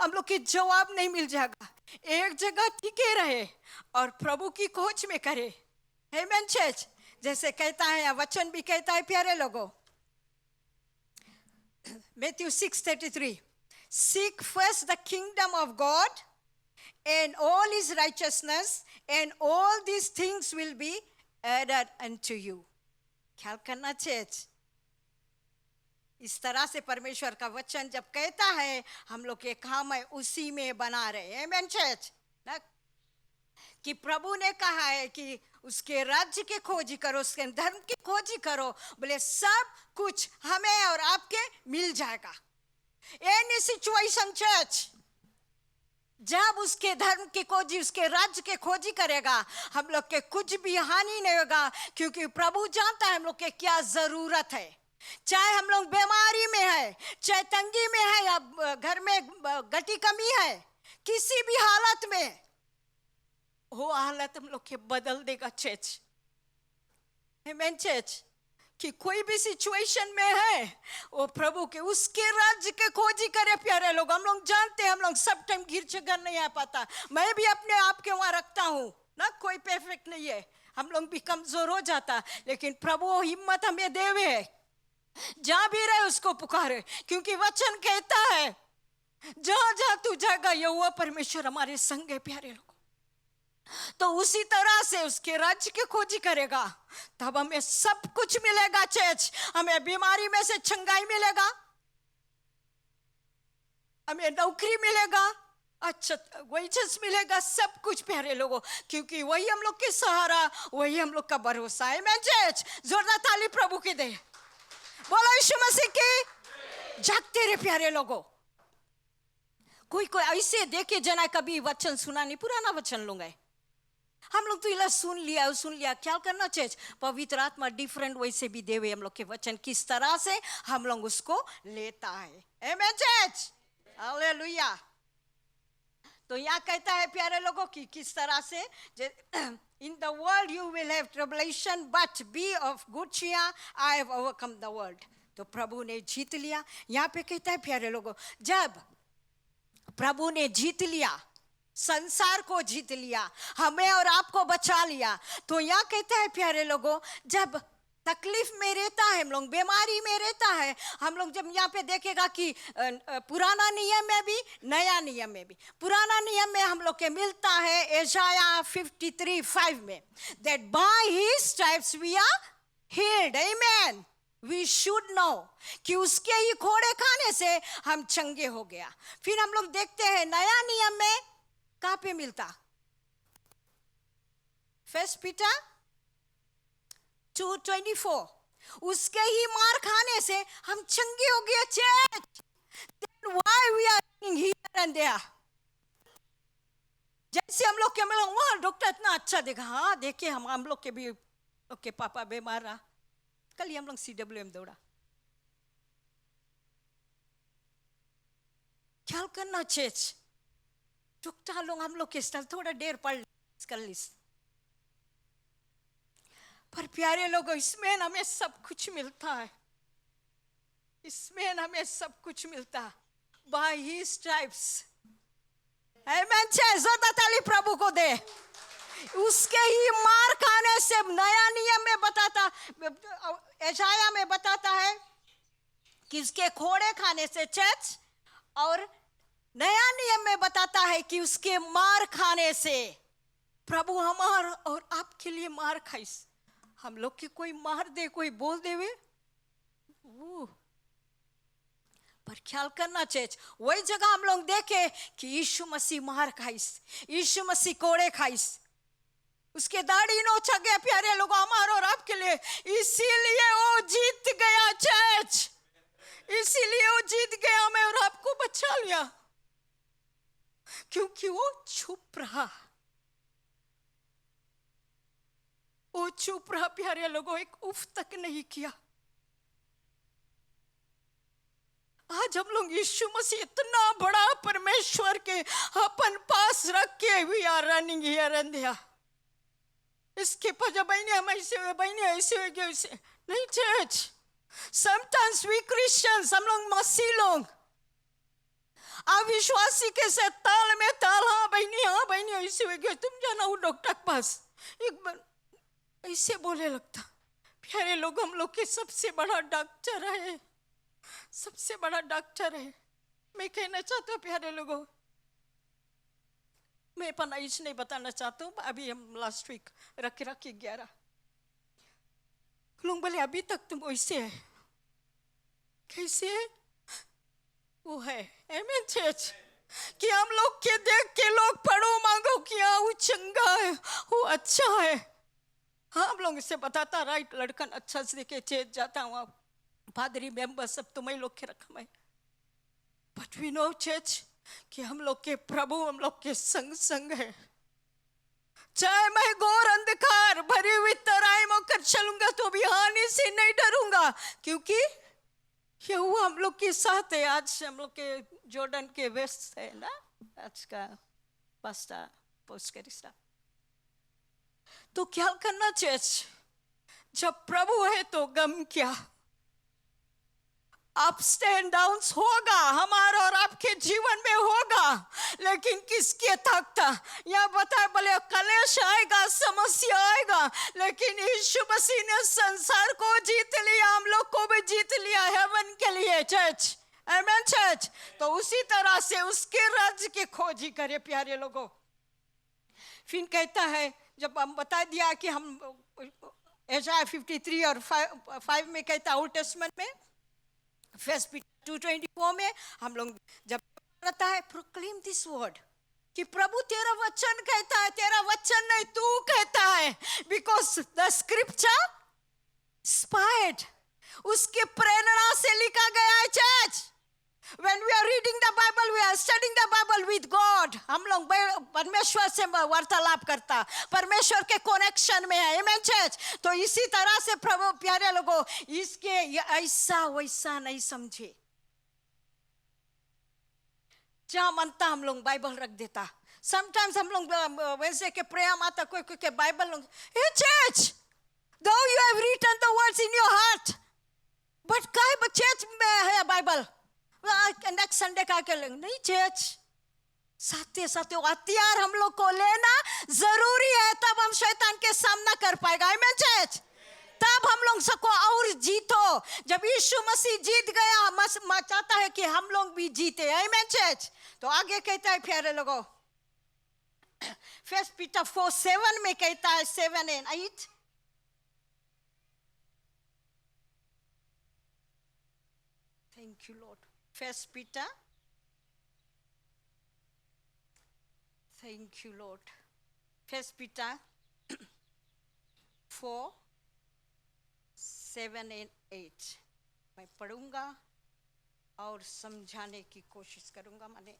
हम लोग के जवाब नहीं मिल जाएगा। एक जगह टिके रहे और प्रभु की खोज में करे। आमेन चर्च, जैसे कहता है वचन भी कहता है प्यारे लोगों, Matthew 6:33, seek first the kingdom of God and all his righteousness, and all these things will be added unto you। ख्याल करना चर्च, इस तरह से परमेश्वर का वचन जब कहता है हम लोग के काम है उसी में बना रहे। आमेन चर्च ना, कि प्रभु ने कहा है कि उसके राज्य की खोजी करो, उसके धर्म की खोजी करो, बोले सब कुछ हमें और आपके मिल जाएगा। एनी सिचुएशन चर्च, जब उसके धर्म की खोजी, उसके राज्य के खोजी करेगा, हम लोग के कुछ भी हानि नहीं होगा, क्योंकि प्रभु जानता है हम लोग के क्या जरूरत है। चाहे हम लोग बीमारी में है, चाहे तंगी में है, या घर में गति कमी है, किसी भी हालत में वो हालत हम लोग के बदल देगा चर्च। आमेन चर्च, कि कोई भी सिचुएशन में है वो प्रभु के उसके राज्य के खोजी करे प्यारे लोग। हम लोग जानते हैं हम लोग सब टाइम गिरजाघर नहीं आ पाता, मैं भी अपने आप के वहां रखता हूं ना, कोई परफेक्ट नहीं है, हम लोग भी कमजोर हो जाता, लेकिन प्रभु हिम्मत हमें देवे है, जहां भी रहे उसको पुकारे, क्योंकि वचन कहता है जहां जहां तू जाएगा यहोवा परमेश्वर हमारे संग है प्यारे लोग। तो उसी तरह से उसके राज्य की खोजी करेगा, तब हमें सब कुछ मिलेगा चर्च। हमें बीमारी में से चंगाई मिलेगा, हमें नौकरी मिलेगा, अच्छा वेजेस मिलेगा, सब कुछ प्यारे लोगों, क्योंकि वही हम लोग के सहारा, वही हम लोग का भरोसा है। मैं चर्च जोरदार ताली प्रभु की दे, बोलो यीशु मसीह की। जागते रहे प्यारे लोगों, कोई कोई ऐसे देखे जना कभी वचन सुना नहीं, पुराना वचन लूंगा हम लोग तो इला सुन लिया क्या करना चाहिए। पवित्र आत्मा डिफरेंट वैसे भी देवे हम लोग के वचन, किस तरह से हम लोग उसको लेता है। आमेन चर्च, हालेलुया। तो यहाँ कहता है प्यारे लोगों की किस तरह से, in the world you will have tribulation but be of good cheer, I have overcome the world. तो प्रभु ने जीत लिया। यहाँ पे कहता है प्यारे लोगों, जब प्रभु ने जीत लिया, संसार को जीत लिया, हमें और आपको बचा लिया, तो यहाँ कहता है प्यारे लोगों, जब तकलीफ में रहता है हम लोग, बीमारी में रहता है हम लोग, जब यहाँ पे देखेगा कि पुराना नियम में भी नया नियम में भी, पुराना नियम में हम लोग के मिलता है यशाया 53:5 में, that by his stripes we are healed, amen। We should know कि उसके ही घोड़े खाने से हम चंगे हो गया। फिर हम लोग देखते हैं नया नियम में कहाँ पे मिलता, 1 Peter 2:24, उसके ही मार खाने से हम चंगे हो गए। Church, then why we are running here and there? जैसे हम लोग के वहाँ डॉक्टर इतना अच्छा देखा, हाँ देखे हम लोग के भी, लोग के पापा बीमार रहा, कल ही हम लोग CWM दौड़ा। ख्याल करना चाहिए, डॉक्टर लोग हम लोग के स्टाइल थोड़ा देर पढ़ कर लिस, पर प्यारे लोगों इसमें हमें सब कुछ मिलता है, इसमें हमें सब कुछ मिलता है। बाय ही स्ट्राइप्स, आमेन। जोरदार ताली प्रभु को दे। उसके ही मार खाने से, नया नियम में बताता, यशाया में बताता है कि उसके घोड़े खाने से चर्च, और नया नियम में बताता है कि उसके मार खाने से प्रभु हमार और आपके लिए मार खाइस। हम लोग के कोई मार दे, कोई बोल देवे, पर ख्याल करना चाहिए। वही जगह हम लोग देखे कि यीशु मसीह मार खाइस, यीशु मसीह कोड़े खाइस, उसके दाढ़ी नोचा गया प्यारे लोगों हमारे और आपके लिए, इसीलिए वो जीत गया चर्च, इसीलिए वो जीत गया, हमें और आपको बचा लिया, क्योंकि वो चुप रहा, वो चुप रहा प्यारे लोगों, एक उफ तक नहीं किया। आज हम लोग यीशु मसीह इतना बड़ा परमेश्वर के अपन पास रख के we are running here and there, इसके पास बहने हम ऐसे हुए, बहने ऐसे हुए, ऐसे नहीं। चर्च, समटाइम्स वी क्रिश्चियंस, हम लोग मसीह लोग अविश्वासी के साथ ताल में ताल, हाँ बहनी ऐसे हुए, तुम जाना वो डॉक्टर के पास, एक बार ऐसे बोले लगता। प्यारे लोग हम लोग के सबसे बड़ा डॉक्टर है, सबसे बड़ा डॉक्टर है। मैं कहना चाहता हूँ प्यारे लोगों, मैं अपना एज नहीं बताना चाहता हूँ, अभी हम लास्ट वीक रखे 11 लोग बोले अभी तक तुम वैसे है, कैसे है? वो है आमेन चर्च, कि हम लोग के देख के लोग पढ़ो मांगो कि हाँ वो चंगा है, वो अच्छा है। हाँ हम लोग इसे बताता, राइट लड़कन अच्छा से देखे चेत जाता हूँ, फादरी मेंबर सब तुम्हें लोग के रखा है, बट वी नो चर्च कि हम लोग के प्रभु हम लोग के संग संग है। चाहे मैं घोर अंधकार भरी हुई तराई में कर चलूंगा तो भी हानि से नहीं डरूंगा, क्योंकि ये हुआ हम लोग के साथ है। आज हम लोग के जॉर्डन के वेस्ट है ना, आज का पास्ता पोस्ट करिस्ता, तो क्या करना चाहिए? जब प्रभु है तो गम क्या, अप्स एंड डाउन्स होगा हमारा और आपके जीवन में होगा, लेकिन किसके थकता यहाँ बताए, बोले कलेश आएगा, समस्या आएगा, लेकिन यीशु मसीह ने संसार को जीत लिया, हम लोग को भी जीत लिया हेवन के लिए चर्च, आमेन चर्च। तो उसी तरह से उसके राज्य की खोजी करे प्यारे लोगों। फिर कहता है, जब हम बता दिया कि हम यशाया 53 और 5 में कहता है, ओल्ड टेस्टमेंट में 1 Peter 2:24 में हम लोग जब रहता है प्रोक्लेम दिस वर्ड, कि प्रभु तेरा वचन कहता है, तेरा वचन नहीं तू कहता है, बिकॉज द स्क्रिप्चर इंस्पायर्ड, उसके प्रेरणा से लिखा गया है church. When we are reading the Bible, we are studying the Bible with God. हम लोग परमेश्वर से वार्तालाप करता, परमेश्वर के कनेक्शन में है, आमेन चर्च। तो इसी तरह से प्रभु प्यारे लोगों, इसके ऐसा वैसा नहीं समझे। जहाँ मनता हम लोग बाइबल रख देता। Sometimes हम लोग वैसे के प्रेम आता, कोई कोई के बाइबल लोग, hey church, though you have written the words in your heart, but काय चर्च में है बाइबल, नेक्स्ट संडे का के लेंगे नहीं चर्च। साथे साथे हथियार हम लोग को लेना जरूरी है, तब हम शैतान के सामना कर पाएगा, आमेन चर्च। तब हम लोग सबको और जीतो। जब यीशु मसीह जीत गया, चाहता है कि हम लोग भी जीते, आमेन चर्च। तो आगे कहता है प्यारे लोगों, 1 Peter 4:7 में कहता है, 7 and 8, thank you Lord, 1 Peter, thank you Lord, 1 Peter 4:7 and 8 मैं पढ़ूंगा और समझाने की कोशिश करूंगा। मैंने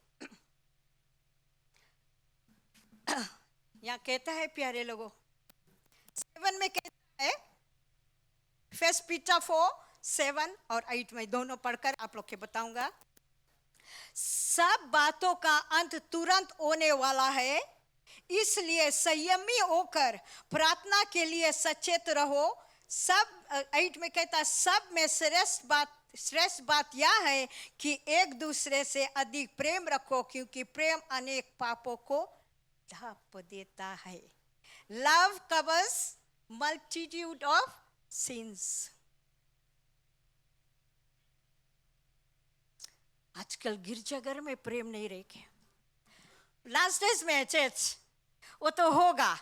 यहाँ कहता है प्यारे लोगों, 7 में कहता है, 1 Peter 4:7 और 8 में दोनों पढ़कर आप लोग के बताऊंगा। सब बातों का अंत तुरंत होने वाला है, इसलिए संयमी होकर प्रार्थना के लिए सचेत रहो। सब 8 में कहता है, सब में श्रेष्ठ बात यह है कि एक दूसरे से अधिक प्रेम रखो, क्योंकि प्रेम अनेक पापों को ढांप देता है। Love covers multitude of since. आजकल गिरजाघर में प्रेम नहीं रह गया। लास्ट डेज में चर्च, वो तो होगा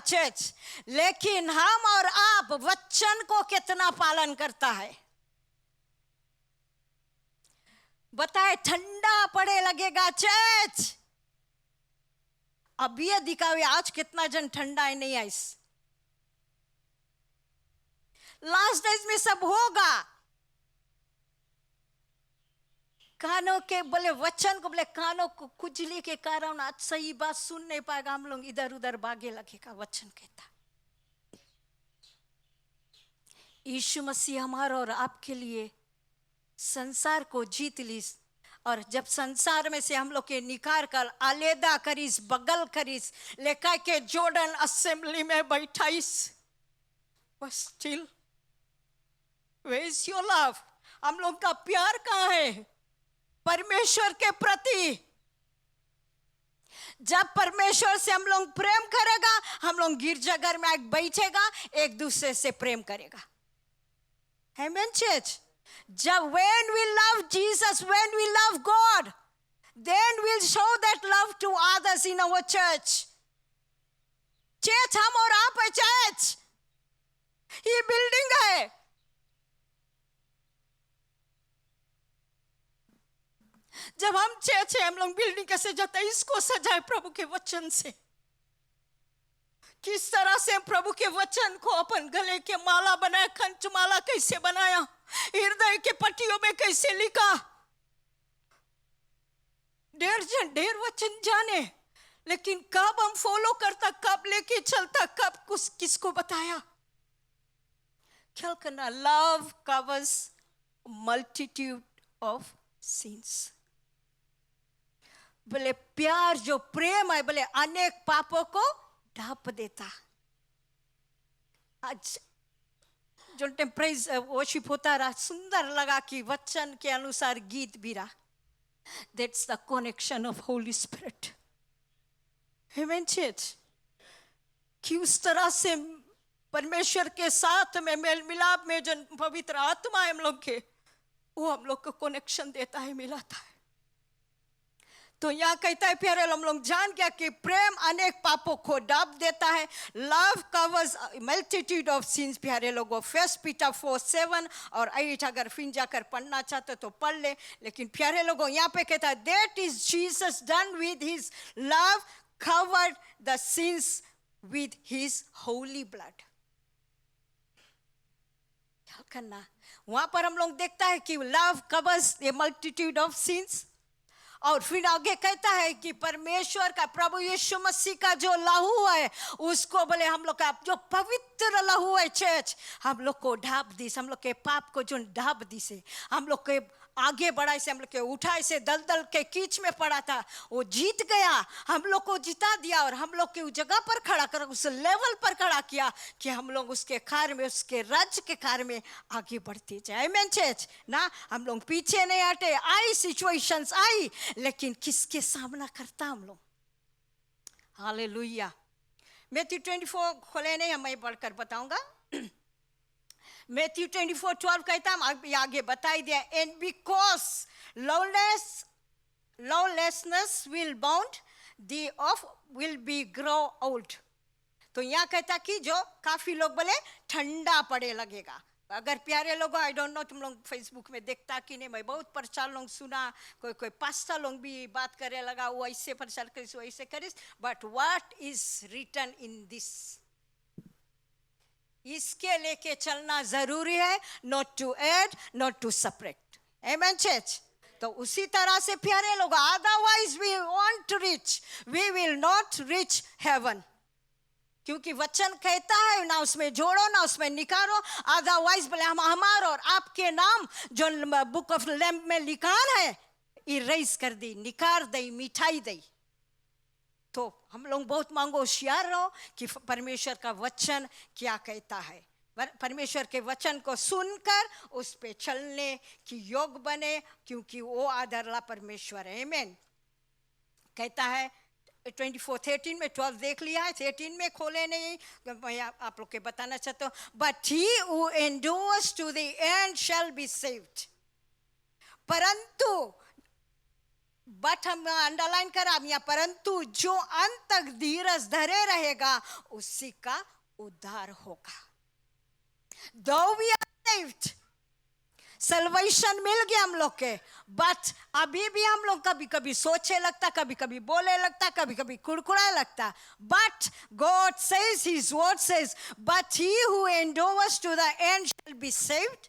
चर्च, लेकिन हम और आप वचन को कितना पालन करता है? बताए, ठंडा पड़े लगेगा चर्च। अब ये दिखावे आज कितना जन ठंडा है नहीं है। लास्ट डेज में सब होगा। कानों के बोले वचन को, बोले कानों को खुजली के कारण आज सही बात सुन नहीं पाएगा, हम लोग इधर उधर भागे लगेगा। वचन कहता यीशु मसीह हमारा और आपके लिए संसार को जीत ली, और जब संसार में से हम लोग के निकाल कर आलेदा करीस, बगल करीस, लेकर के जॉर्डन असेंबली में बैठाइस, बस still where is your love? हम लोग का प्यार कहाँ है परमेश्वर के प्रति? जब परमेश्वर से हम लोग प्रेम करेगा, हम लोग गिरजाघर में एक बैठेगा, एक दूसरे से प्रेम करेगा। आमेन चर्च। जब when we love Jesus, when we love God, then we'll show that love to others in our church. Church हम और आप है चर्च, ये बिल्डिंग है। जब हम चर्च है, हम लोग बिल्डिंग कैसे जाता है? इसको सजाए प्रभु के वचन से। किस तरह से प्रभु के वचन को अपन गले के माला बनाया, कंच माला कैसे बनाया, हृदय के पट्टियों में कैसे लिखा। ढेर वचन जाने, लेकिन कब हम फॉलो करता, कब लेके चलता, कब किसको बताया? ख्याल करना, love covers multitude of since. बोले प्यार जो प्रेम है, बोले अनेक पापों को ढांप देता। आज जो टेम्परेज वर्शिप होता रहा, सुंदर लगा कि वचन के अनुसार गीत भी रहा। That's the connection of Holi spirit. Amen church. कि उस तरह से परमेश्वर के साथ में मेल मिलाप में जो पवित्र आत्मा है हम लोग के, वो हम लोग को कनेक्शन देता है, मिलाता है। तो यहाँ कहता है प्यारे, हम लोग जान गया कि प्रेम अनेक पापों को ढांप देता है। Love covers multitude of since. प्यारे लोगों, 1 Peter 4:7 और 8 अगर फिर जाकर पढ़ना चाहते तो पढ़ ले। लेकिन प्यारे लोगों, यहाँ पे कहता है, that is Jesus done with his love covered the sins with his Holi blood. क्या करना, वहां पर हम लोग देखता है कि love covers A multitude of since, और फिर आगे कहता है कि परमेश्वर का, प्रभु यीशु मसीह का जो लहू है उसको बोले हम लोग का जो पवित्र लहू है चर्च, हम लोग को ढाप दी, हम लोग के पाप को जो ढाप दी से, हम लोग के आगे बढ़ाई से, हम लोग के उठाई से, दलदल के कीच में पड़ा था वो जीत गया, हम लोग को जिता दिया और हम लोग के उस जगह पर खड़ा कर, उस लेवल पर खड़ा किया कि हम लोग उसके कार्य में, उसके राज्य के कार्य में आगे बढ़ते जाए। आमीन चर्च ना, हम लोग पीछे नहीं हटे, आई सिचुएशंस आई, लेकिन किसके सामना करता हम लोग। हालेलुया। मैथ्यू 24 खोले नहीं, मैं पढ़कर बताऊंगा। मैथ्यू 24:12 कहता है, आगे बताई दिया, and because lawlessness will bound the of will be grow old. तो यहाँ कहता कि जो काफी लोग बोले ठंडा पड़े लगेगा। अगर प्यारे लोग, आई डोंट नो तुम लोग फेसबुक में देखता कि नहीं, मैं बहुत प्रचार लोग सुना, कोई पास्टर लोग भी बात करे लगा, वो ऐसे प्रचार करिस, वो ऐसे करिस, but what is written in this, इसके लेके चलना जरूरी है, not to add, not to separate. Amen church. तो उसी तरह से प्यारे लोग, otherwise we want to reach, we will not reach heaven, क्योंकि वचन कहता है ना उसमें जोड़ो ना उसमें निकालो, अदरवाइज बोले हम हमारे और आपके नाम जो बुक ऑफ लैम्प में लिखा है इरेज कर दी, निकार दी, मिठाई दी। तो हम लोग बहुत मांगो, होशियार रहो कि परमेश्वर का वचन क्या कहता है, परमेश्वर के वचन को सुनकर उस पे चलने की योग बने, क्योंकि वो आदरला परमेश्वर है। आमीन। कहता है 24:13 में, 12 देख लिया है, 13 में खोले नहीं, मैं आप लोग के बताना चाहता हूँ, but he who endures to the end shall be saved. परंतु, बट हम अंडरलाइन करा यहाँ, परंतु जो अंत तक धीरज धरे रहेगा उसी का उद्धार होगा। Though we are saved, salvation मिल गया हम लोग के, बट अभी भी हम लोग कभी कभी सोचे लगता, कभी कभी बोले लगता, कभी कभी कुड़कुड़ा लगता, but God says, his word says, but he who endures to the end shall be saved.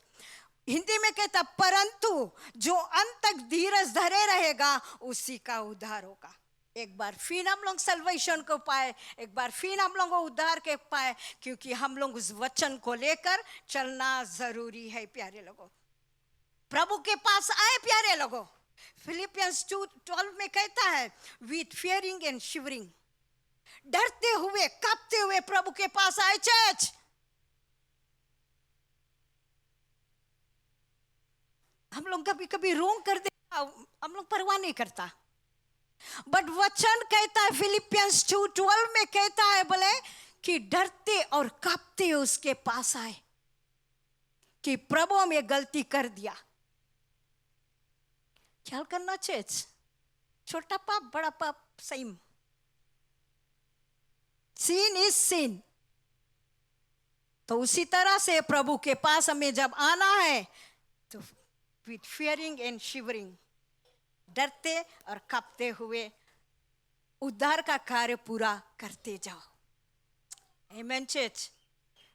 Hindi में कहता परंतु जो अंत तक धीरज धरे रहेगा उसी का उद्धार होगा। एक बार फिर हम लोग सल्वेशन को पाए, एक बार फिर हम लोग उद्धार के पाए, क्योंकि हम लोग उस वचन को लेकर चलना जरूरी है। प्यारे लोगों, प्रभु के पास आए प्यारे लोगों, फिलिपियंस 2:12 में कहता है, विथ फियरिंग एंड शिवरिंग, डरते हुए कांपते हुए प्रभु के पास आए चर्च। हम लोग कभी कभी रोंग कर देता, हम लोग परवाह नहीं करता, बट वचन कहता है फिलिपियंस 2:12 में कहता है बोले कि डरते और कांपते उसके पास आए कि प्रभु में गलती कर दिया। ख्याल करना चर्च, छोटा पाप बड़ा पाप सेम, सीन इज सीन। तो उसी तरह से प्रभु के पास हमें जब आना है तो विथ फियरिंग एंड शिवरिंग, डरते और कांपते हुए उद्धार का कार्य पूरा करते जाओ। आमीन चर्च।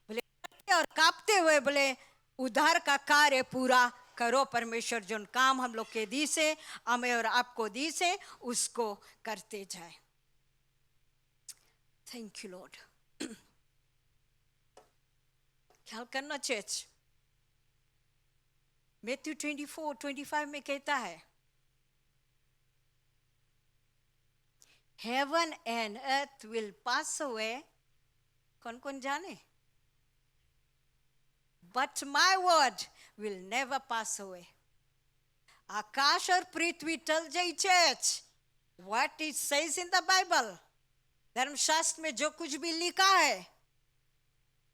बोले डरते और कांपते हुए बोले उद्धार का कार्य पूरा करो। परमेश्वर जो काम हम लोग के दी से, हमें और आपको दी से, उसको करते जाए। Thank you Lord. ख्याल करना चर्च, मैथ्यू 24:25 में कहता है, heaven and earth will pass away, कौन कौन जाने, but my word will never pass away. आकाश और पृथ्वी टल जाए church, what it says in the Bible, धर्मशास्त्र में जो कुछ भी लिखा है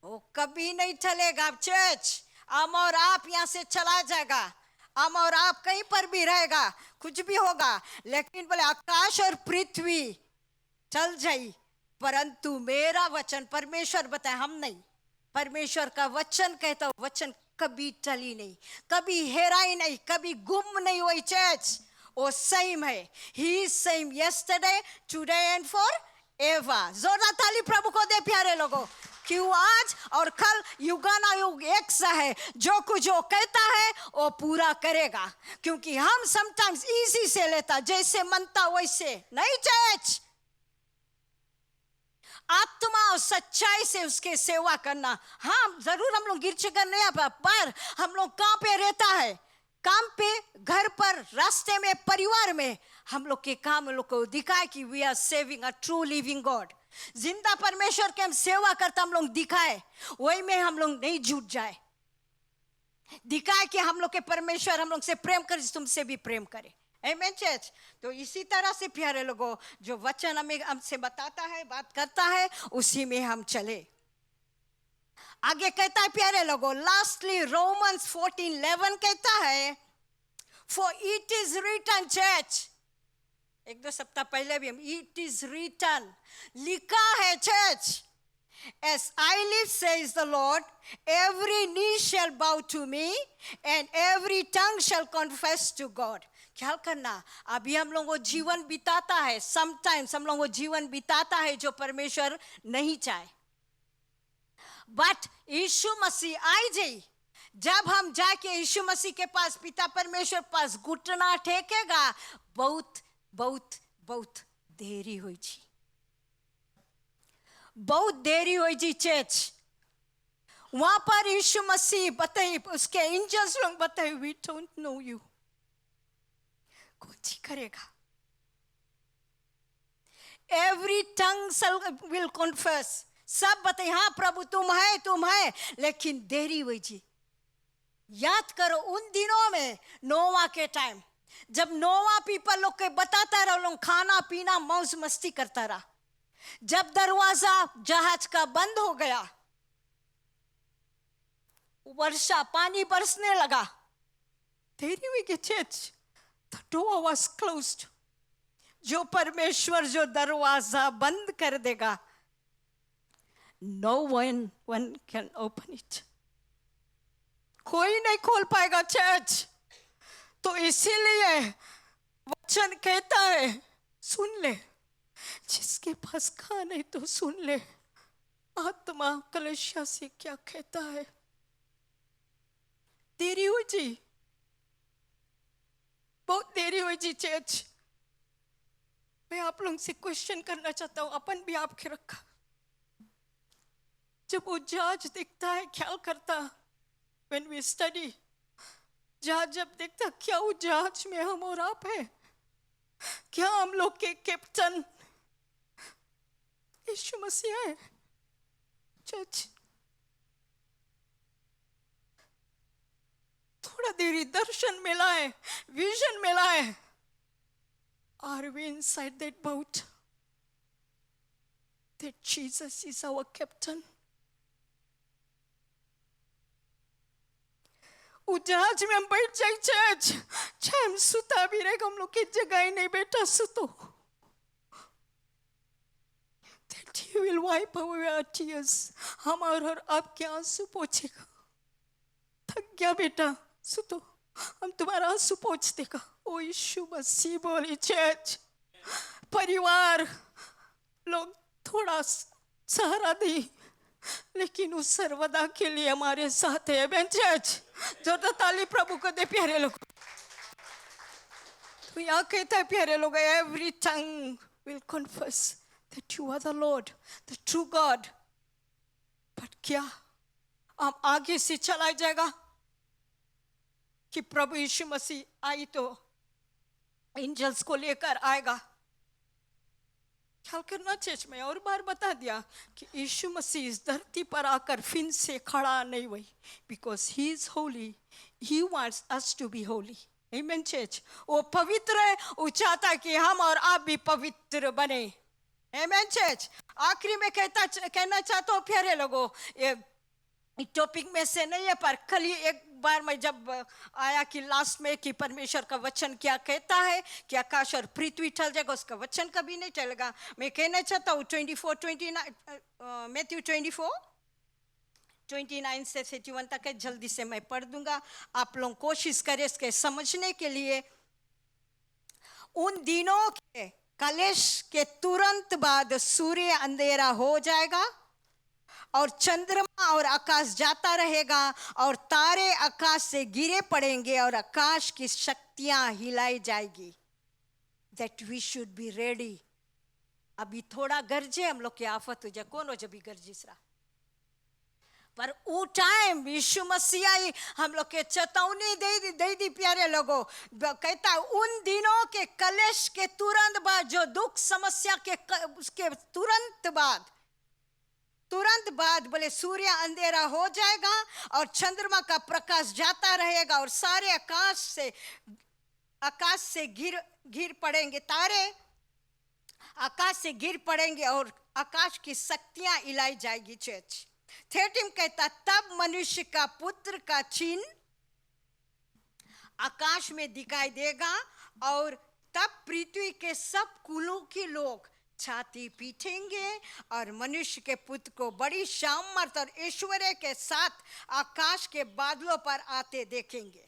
वो कभी नहीं टलेगा चर्च। हम और आप यहाँ से चला जाएगा, हम और आप कहीं पर भी रहेगा, कुछ भी होगा, लेकिन बोले आकाश और पृथ्वी चल जाई, परंतु मेरा वचन, परमेश्वर बताए, हम नहीं, परमेश्वर का वचन कहता, वचन कभी टली नहीं, कभी हेराई नहीं, कभी गुम नहीं हुई चर्च। वो सेम है, he same yesterday, today and for ever. जोरदार ताली प्रभु को दे प्यारे लोगों। क्यों आज और कल युगाना युग एक सा है, जो कुछ जो कहता है वो पूरा करेगा, क्योंकि हम समटाइम्स इजी से लेता, जैसे मनता वैसे नहीं। चर्च आत्मा और सच्चाई से उसके सेवा करना। हाँ जरूर हम लोग गिरजे करने यहाँ पर हम लोग कहाँ पे रहता है, काम पे, घर पर, रास्ते में, परिवार में, हम लोग के काम लोग को दिखाए कि we are serving a true living God. जिंदा परमेश्वर के हम सेवा करता हम लोग दिखाए, वही में हम लोग नहीं झूठ जाए, दिखाए कि हम लोग के परमेश्वर हम लोग से प्रेम करे, तुमसे भी प्रेम करे। आमेन चर्च। तो इसी तरह से प्यारे लोगों, जो वचन हमें हमसे बताता है, बात करता है, उसी में हम चले। आगे कहता है प्यारे लोगों, लास्टली रोमन्स 14:11 कहता है, for it is written church, एक दो सप्ताह पहले भी हम इट इज रिटन लिखा है church, as I live says the Lord, every knee shall bow to me and every tongue shall confess to God। ख्याल करना, अभी हम लोगों को जीवन बिताता है, समटाइम्स हम लोगों को जीवन बिताता है जो परमेश्वर नहीं चाहे, बट यीशु मसीह आई जाई, जब हम जाके यीशु मसीह के पास, पिता परमेश्वर पास घुटना टेकेगा, बहुत बहुत बहुत देरी हुई जी, बहुत देरी हुई जी चर्च। वहां पर यीशु मसीह बताए, उसके एंजल्स लोग बताए, वी डोंट नो यू, कौन सी करेगा? एवरी टंग विल कॉन्फेस, सब बताए हाँ प्रभु तुम है, लेकिन देरी हुई जी। याद करो उन दिनों में, नोवा के टाइम, जब नोवा पीपल लोग के बताता रहा, लोग खाना पीना मौज मस्ती करता रहा, जब दरवाजा जहाज का बंद हो गया, वर्षा पानी बरसने लगा, देरी हुई कि church, the door was closed. जो परमेश्वर जो दरवाजा बंद कर देगा, no one can open it, कोई नहीं खोल पाएगा चर्च। तो इसीलिए वचन कहता है, सुन ले, जिसके पास कान है तो सुन ले, आत्मा कलीसिया से क्या कहता है। देरी हुई जी, बहुत देरी हुई जी चर्च। मैं आप लोगों से क्वेश्चन करना चाहता हूं, अपन भी आपके रखा, जब वो जहाज दिखता है, ख्याल करता, when we study, जहाज जब देखता, क्या वो जहाज में हम और आप है? क्या हम लोग के कैप्टन यीशु मसीह है? चर्च थोड़ा देरी दर्शन मिला है, विजन मिला है, are we inside that boat that Jesus is our captain? उस जहाज में हम बैठ जाए चर्च, चाहे हम सुता भी रहेगा, हम लोग की जगह ही नहीं बैठा सुतो, that he will wipe away our tears, हमारे और आपके आंसू पोंछेगा। थक गया बेटा, सुतो, हम तुम्हारा आंसू पोंछ देगा। ओ यीशु मसीह बोली चर्च, परिवार लोग थोड़ा सहारा दी, लेकिन उस सर्वदा के लिए हमारे साथ है। आमेन चर्च, जोरदार ताली प्रभु को दे प्यारे लोग। तो यहाँ कहता है प्यारे लोग, every tongue will confess that you are the Lord, the true God। But क्या आप आगे से चला जाएगा कि प्रभु यीशु मसीह आई तो एंजल्स को लेकर आएगा? ख्याल करना चर्च में और बार बता दिया कि यीशु मसीह इस धरती पर आकर फिर से खड़ा नहीं हुई, because he is holy, he wants us to be holy. Amen church, वो पवित्र है, वो चाहता है कि हम और आप भी पवित्र बने। आमेन चर्च, आखिरी में कहना चाहता हूँ प्यारे लोगों, ये टॉपिक में से नहीं है, पर कल ही एक बार मैं जब आया कि लास्ट में कि परमेश्वर का वचन क्या कहता है कि आकाश और पृथ्वी टल जाएगा, उसका वचन कभी नहीं टलेगा। मैं कहना चाहता हूँ मैथ्यू 24:29 से 31 तक है, जल्दी से मैं पढ़ दूंगा, आप लोग कोशिश करें इसके समझने के लिए। उन दिनों के कलेश के तुरंत बाद सूर्य अंधेरा हो जाएगा और चंद्रमा और आकाश जाता रहेगा और तारे आकाश से गिरे पड़ेंगे और आकाश की शक्तियां हिलाई जाएगी. That we should be ready. अभी थोड़ा गरजे हम लोग की आफत हो जाए. कौन हो जब भी गर्जिस रहा, पर वो टाइम यीशु मसीह आई हम लोग के चेतावनी दे दी प्यारे लोगों. कहता उन दिनों के कलेश के तुरंत बाद, जो दुख समस्या के उसके तुरंत बाद बोले सूर्य अंधेरा हो जाएगा और चंद्रमा का प्रकाश जाता रहेगा और सारे आकाश से गिर पड़ेंगे, तारे आकाश से गिर पड़ेंगे और आकाश की शक्तियां हिलाई जाएगी. चर्च 13 कहता तब मनुष्य का पुत्र का चिन्ह आकाश में दिखाई देगा और तब पृथ्वी के सब कुलों के लोग छाती पीटेंगे और मनुष्य के पुत्र को बड़ी सामर्थ और ऐश्वर्य के साथ आकाश के बादलों पर आते देखेंगे.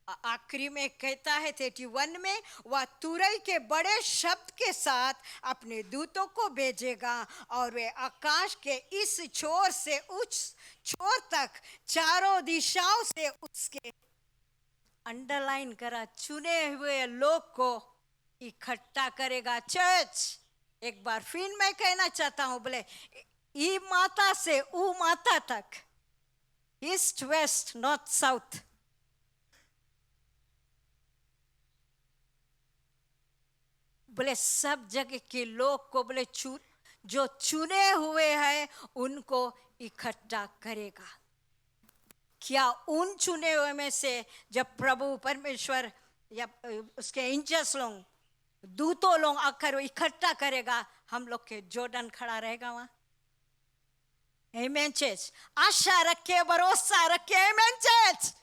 आखिरी में कहता है 31 में, वह तुरई के बड़े शब्द के साथ अपने दूतों को भेजेगा और वे आकाश के इस छोर से उस छोर तक चारों दिशाओं से उसके अंडरलाइन करा चुने हुए लोग को इकट्ठा करेगा. चर्च एक बार फिर मैं कहना चाहता हूं, बोले ई माता से ऊ माता तक, ईस्ट वेस्ट नॉर्थ साउथ, बोले सब जगह के लोग को बोले जो चुने हुए हैं उनको इकट्ठा करेगा. क्या उन चुने हुए में से जब प्रभु परमेश्वर या उसके इंजस लोग दूतों लोग आकर इकट्ठा करेगा, हम लोग के जॉर्डन खड़ा रहेगा वहां. आमेन चर्च. आशा रखे, भरोसा रखे. आमेन चर्च.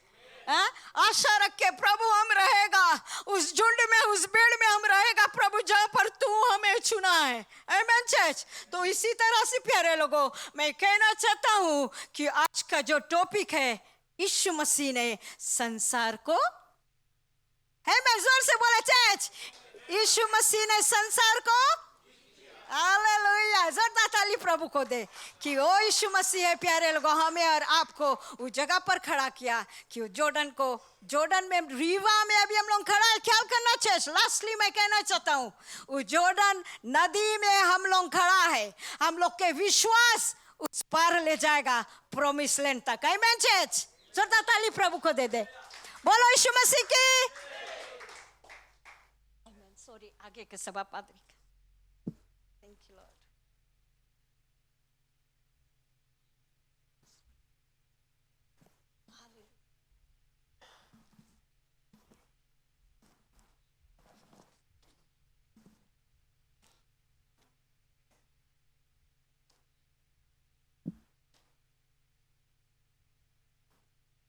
आशा रखे प्रभु हम रहेगा उस झुंड में, उस भीड़ में हम रहेगा प्रभु जहां पर तू हमें चुना है. आमेन चर्च. तो इसी तरह से प्यारे लोगों मैं कहना चाहता हूं कि आज का जो टॉपिक है, यीशु मसीह ने संसार को, है मैं जोर से बोला चर्च, यीशु मसीह ने संसार को, हालेलुया, जोरदार ताली प्रभु को दे कि ओ यीशु मसीह है प्यारे लोगों हमें और आपको उस जगह पर खड़ा किया कि जॉर्डन में रीवा में अभी हम लोग खड़ा है. ख्याल करना चाहिए. लास्टली मैं कहना चाहता हूँ उस जॉर्डन नदी में हम लोग खड़ा है. हम लोग के विश्वास उस पार ले जाएगा प्रॉमिस लैंड तक. आमेन चर्च. जोरदार ताली प्रभु को दे. बोलो यीशु मसीह की. सॉरी आगे के सभा पादरी. Thank you, Lord.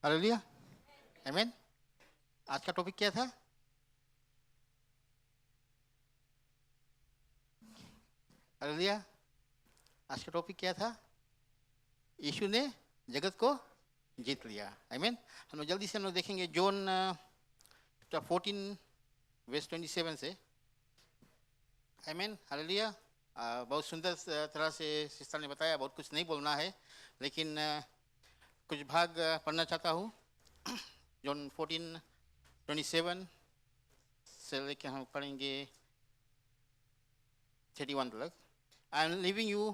हालेलुया. आमीन. आज का टॉपिक क्या था? हालेलुया. आज का टॉपिक क्या था? यीशु ने जगत को जीत लिया. आमीन. हम लोग जल्दी से हम लोग देखेंगे जॉन 14 वर्स 27 से. आमीन. हालेलुया. बहुत सुंदर तरह से सिस्टर ने बताया. बहुत कुछ नहीं बोलना है लेकिन कुछ भाग पढ़ना चाहता हूँ. जॉन 14:27 से लेकर हम पढ़ेंगे 31 तक. I am leaving you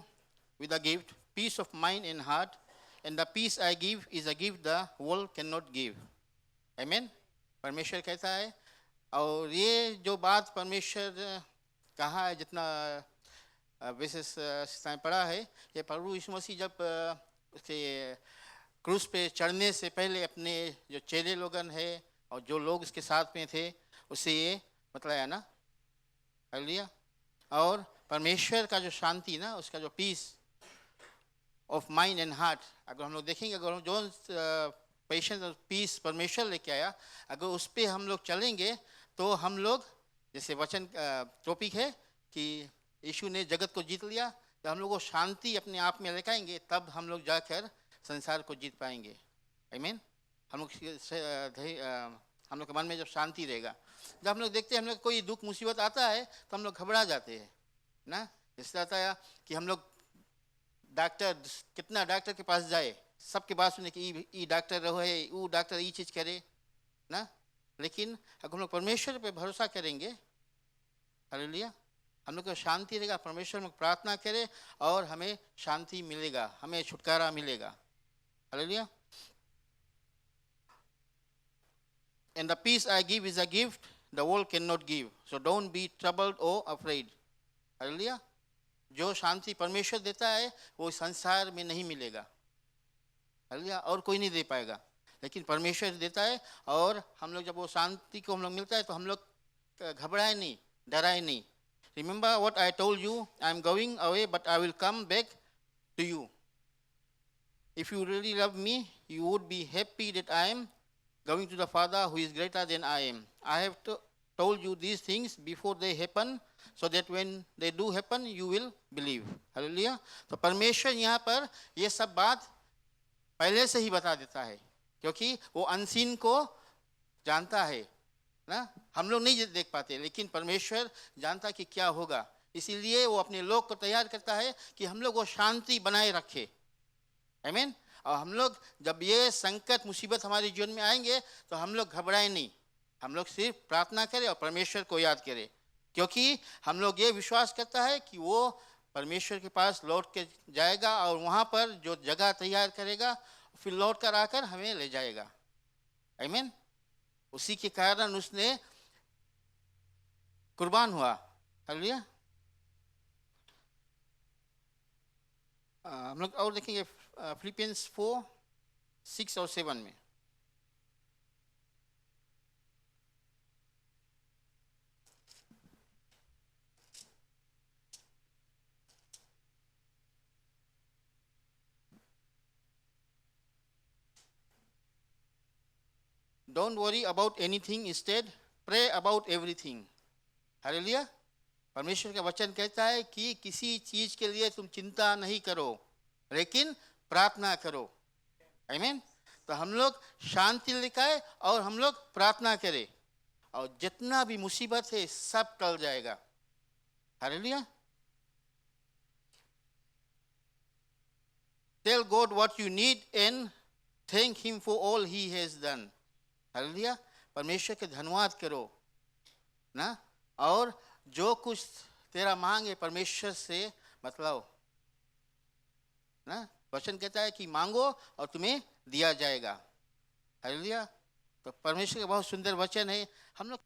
with a gift, peace of mind and heart, and the peace I give is a gift the world cannot give. Amen. परमेश्वर कहता है और ये जो बात परमेश्वर कहा है, जितना विशेष स्थान पढ़ा है, ये प्रभु यीशु मसीह जब उसके क्रूस पे चढ़ने से पहले अपने जो चेले लोगन है और जो लोग उसके साथ में थे उससे ये बतलाया ना. हालेलुया. और परमेश्वर का जो शांति ना, उसका जो peace of mind and heart, अगर हम लोग देखेंगे, अगर हम जो पेशेंस और पीस परमेश्वर लेके आया, अगर उस पर हम लोग चलेंगे तो हम लोग, जैसे वचन टॉपिक है कि यीशु ने जगत को जीत लिया, तो हम लोग को शांति अपने आप में लेकर आएंगे, तब हम लोग जाकर संसार को जीत पाएंगे. आमीन. हम लोग के मन में जब शांति रहेगा, जब हम लोग देखते हैं हम लोग कोई दुख मुसीबत आता है तो हम लोग घबरा जाते हैं ना. इससे आता है कि हम लोग डॉक्टर कितना डॉक्टर के पास जाए, सबके बात सुने कि ई डॉक्टर रहे, वो डॉक्टर ये चीज़ करे ना। लेकिन अगर हम लोग परमेश्वर पे भरोसा करेंगे, हालेलुया, हम लोग को शांति रहेगा। परमेश्वर में प्रार्थना करें और हमें शांति मिलेगा, हमें छुटकारा मिलेगा। Hallelujah. And the peace I give is a gift the world cannot give. So don't be troubled or afraid. Hallelujah. जो शांति परमेश्वर देता है वो संसार में नहीं मिलेगा। हालेलुया। और कोई नहीं दे पाएगा, लेकिन परमेश्वर देता है। और हम लोग जब वो शांति को हम लोग मिलता है तो हम लोग घबराए नहीं, डराए नहीं। Remember what I told you, I am going away but I will come back to you. If you really love me, you would be happy that I am going to the Father who is greater than I am. I have told you these things before they happen, so that when they do happen, you will believe. Hallelujah. तो परमेश्वर यहाँ पर ये सब बात पहले से ही बता देता है, क्योंकि वो अनसीन को जानता है ना। हम लोग नहीं देख पाते, लेकिन परमेश्वर जानता कि क्या होगा। इसीलिए वो अपने लोग को तैयार करता है कि हम लोग वो शांति बनाए रखे। आमीन। और हम लोग जब ये संकट मुसीबत हमारे जीवन में आएंगे तो हम लोग घबराए नहीं, हम लोग सिर्फ प्रार्थना करें और परमेश्वर को याद करें, क्योंकि हम लोग ये विश्वास करता है कि वो परमेश्वर के पास लौट के जाएगा और वहाँ पर जो जगह तैयार करेगा फिर लौट कर आकर हमें ले जाएगा। आमीन। उसी के कारण उसने कुर्बान हुआ। हालेलुया। हम लोग और देखेंगे फिलिपियंस 4:6 और 7 में। Don't worry about anything, instead pray about everything. Hallelujah. परमेश्वर का वचन कहता है कि किसी चीज के लिए तुम चिंता नहीं करो, लेकिन प्रार्थना करो। आमीन। तो हम लोग शांति लेकर आए और हम लोग प्रार्थना करें, और जितना भी मुसीबत है सब टल जाएगा। Hallelujah. Tell God what you need and thank Him for all He has done. Hallelujah. परमेश्वर के धन्यवाद करो ना, और जो कुछ तेरा मांग है परमेश्वर से बतलाओ ना। वचन कहता है कि मांगो और तुम्हें दिया जाएगा। हालेलुया। तो परमेश्वर का बहुत सुंदर वचन है। हम लोग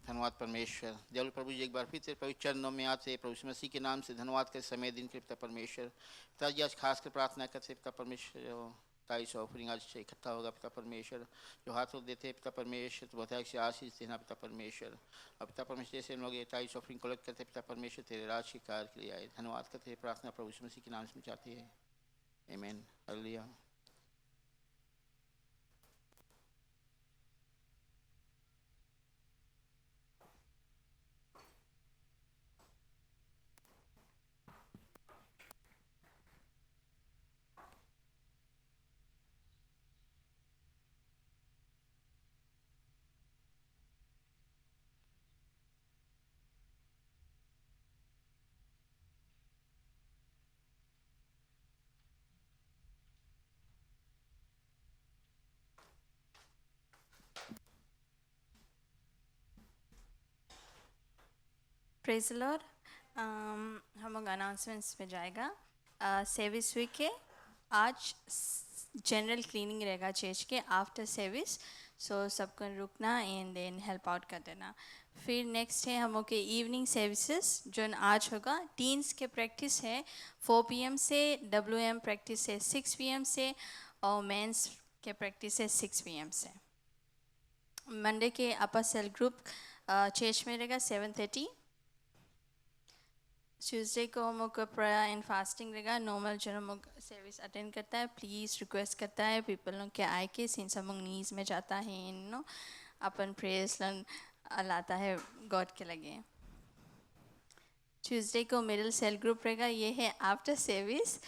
धन्यवाद परमेश्वर। दयालु प्रभु जी, एक बार फिर से पवित्र चरणों में आते प्रभु यीशु मसीह के नाम से धन्यवाद कर समय दिन के पिता परमेश्वर। पिताजी आज खास कर प्रार्थना करते पिता परमेश्वर, ताइस ऑफरिंग आज से इकट्ठा होगा पिता परमेश्वर, जो हाथों देते हैं पिता परमेश्वर, तो बहुत से आशीष देना पिता परमेश्वर। और पिता परमेश्वर जैसे लोग ये ताइस ऑफरिंग कलेक्ट करते पिता परमेश्वर तेरे राज के कार्य के लिए आए, धन्यवाद करते हैं, प्रार्थना प्रभु यीशु मसीह के नाम से चाहते हैं, आमीन, हालेलुया। Praise Lord. हम लोग अनाउंसमेंट्स में जाएगा। सर्विस वीक है आज, जनरल क्लीनिंग रहेगा चर्च के आफ्टर सर्विस, सो सबको रुकना एंड देन हेल्प आउट कर देना। फिर नेक्स्ट है हम लोग के इवनिंग सर्विसेज जो आज होगा। टीन्स के प्रैक्टिस है 4 PM से, WM प्रैक्टिस है 6 PM से, और मेंस के प्रैक्टिस है 6 PM से। मंडे के अपर सेल ग्रुप चर्च में रहेगा 7:30। ट्यूसडे को हम लोग का प्रेयर एंड फास्टिंग रहेगा। नॉर्मल जो हम लोग सर्विस अटेंड करता है प्लीज़ रिक्वेस्ट करता है पीपल लोग के आए के सिंस हम लोग नीज में जाता है नो अपन प्रेयर्स लाता है गॉड के लगे। ट्यूसडे को मिडिल सेल ग्रुप रहेगा, ये है after service,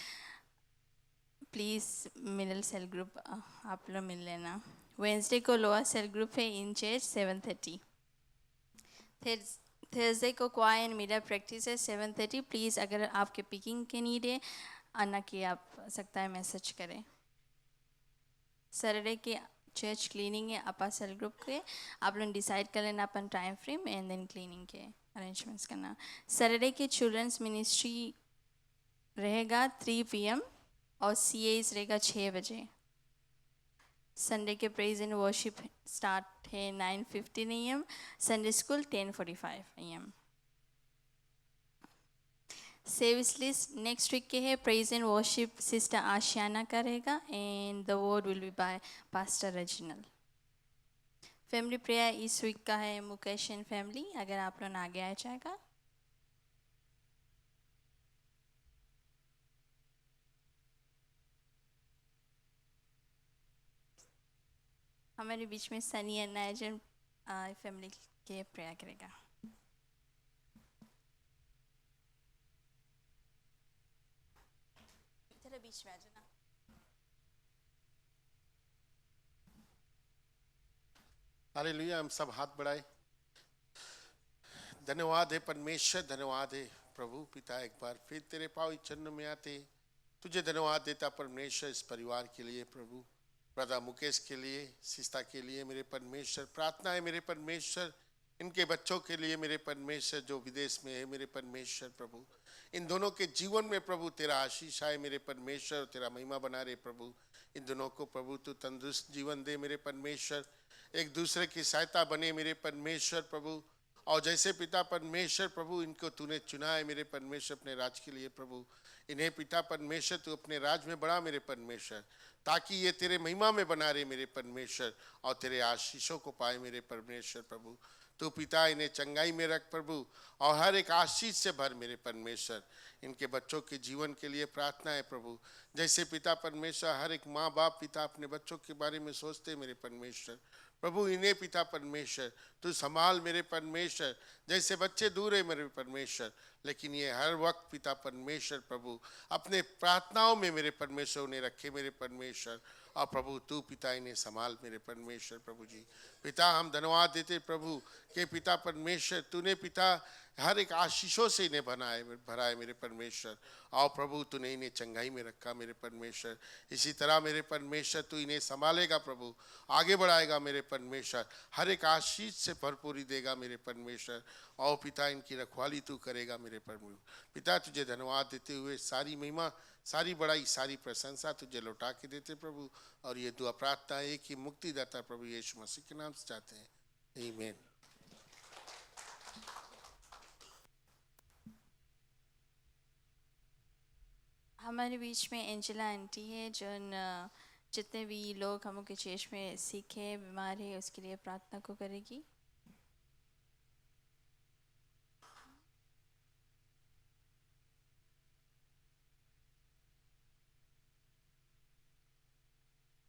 please middle cell group आप लोग मिल लेना। वेंसडे को लोअर सेल ग्रुप है इन चर्च 7:30। थर्सडे को क्वायर एंड मीडिया प्रैक्टिस है 7:30। प्लीज़ अगर आपके पिकिंग के नीड है आना कि आप सकता है मैसेज करें। सैटरडे के चर्च क्लीनिंग है अपर सेल ग्रुप के, आप लोग डिसाइड कर लेना अपन time frame and then cleaning के अरेंजमेंट्स करना। सैटरडे के चिल्ड्रंस मिनिस्ट्री रहेगा 3 PM और CAs रहेगा 6 बजे। संडे के प्रेज एंड वर्शिप स्टार्ट है 9:15 AM, Sunday school 10:45 AM। Service list next week के है। Praise and worship sister Ashiyana का रहेगा and the word will be by pastor Reginald. Family prayer इस वीक का है मुकेश एंड फैमिली, अगर आप लोग आगे आया जाएगा। हमारे बीच में सनी एंड नायजन फैमिली के प्रेयर करेगा। इधर बीच में आ जाना। हालेलुया। हम सब हाथ बढ़ाए। धन्यवाद है परमेश्वर, धन्यवाद है प्रभु पिता, एक बार फिर तेरे पाँव चरणों में आते तुझे धन्यवाद देता परमेश्वर इस परिवार के लिए प्रभु, ब्रदर मुकेश के लिए, सिस्ता के लिए मेरे परमेश्वर। प्रार्थना है मेरे परमेश्वर इनके बच्चों के लिए मेरे परमेश्वर जो विदेश में है मेरे परमेश्वर प्रभु, इन दोनों के जीवन में प्रभु तेरा आशीष आए मेरे परमेश्वर, तेरा महिमा बना रहे प्रभु। इन दोनों को प्रभु तू तंदुरुस्त जीवन दे मेरे परमेश्वर, एक दूसरे की सहायता बने मेरे परमेश्वर प्रभु। और जैसे पिता परमेश्वर प्रभु इनको तूने चुना है मेरे परमेश्वर अपने राज के लिए प्रभु, इन्हें पिता परमेश्वर तू अपने राज में बढ़ा मेरे परमेश्वर, ताकि ये तेरे महिमा में बना रहे मेरे परमेश्वर और तेरे आशीषों को पाए मेरे परमेश्वर प्रभु। तू पिता इन्हें चंगाई में रख प्रभु और हर एक आशीष से भर मेरे परमेश्वर। इनके बच्चों के जीवन के लिए प्रार्थना है प्रभु, जैसे पिता परमेश्वर हर एक माँ बाप पिता अपने बच्चों के बारे में सोचते मेरे परमेश्वर प्रभु, इन्हें पिता परमेश्वर तू संभाल मेरे परमेश्वर। जैसे बच्चे दूर है मेरे परमेश्वर, लेकिन ये हर वक्त पिता परमेश्वर प्रभु अपने प्रार्थनाओं में मेरे परमेश्वर उन्हें रखे मेरे परमेश्वर। और प्रभु तू पिता इन्हें संभाल मेरे परमेश्वर प्रभु जी। पिता हम धन्यवाद देते प्रभु कि पिता परमेश्वर तूने पिता हर एक आशीषों से इन्हें भरा है मेरे परमेश्वर। और प्रभु तूने इन्हें चंगाई में रखा मेरे परमेश्वर। इसी तरह मेरे परमेश्वर तू इन्हें संभालेगा प्रभु, आगे बढ़ाएगा मेरे परमेश्वर, हर एक आशीष से भरपूरी देगा मेरे परमेश्वर। और पिता इनकी रखवाली तू करेगा मेरे परमेश्वर। पिता तुझे धन्यवाद देते हुए सारी महिमा सारी बड़ाई सारी प्रशंसा तुझे लौटा के देते प्रभु। और ये दुआ प्रार्थना है कि मुक्तिदाता प्रभु यीशु मसीह के नाम से चाहते हैं, आमीन। हमारे बीच में एंजेला आंटी है जो जितने भी लोग हम के चेश में सीखे बीमार है उसके लिए प्रार्थना को करेगी।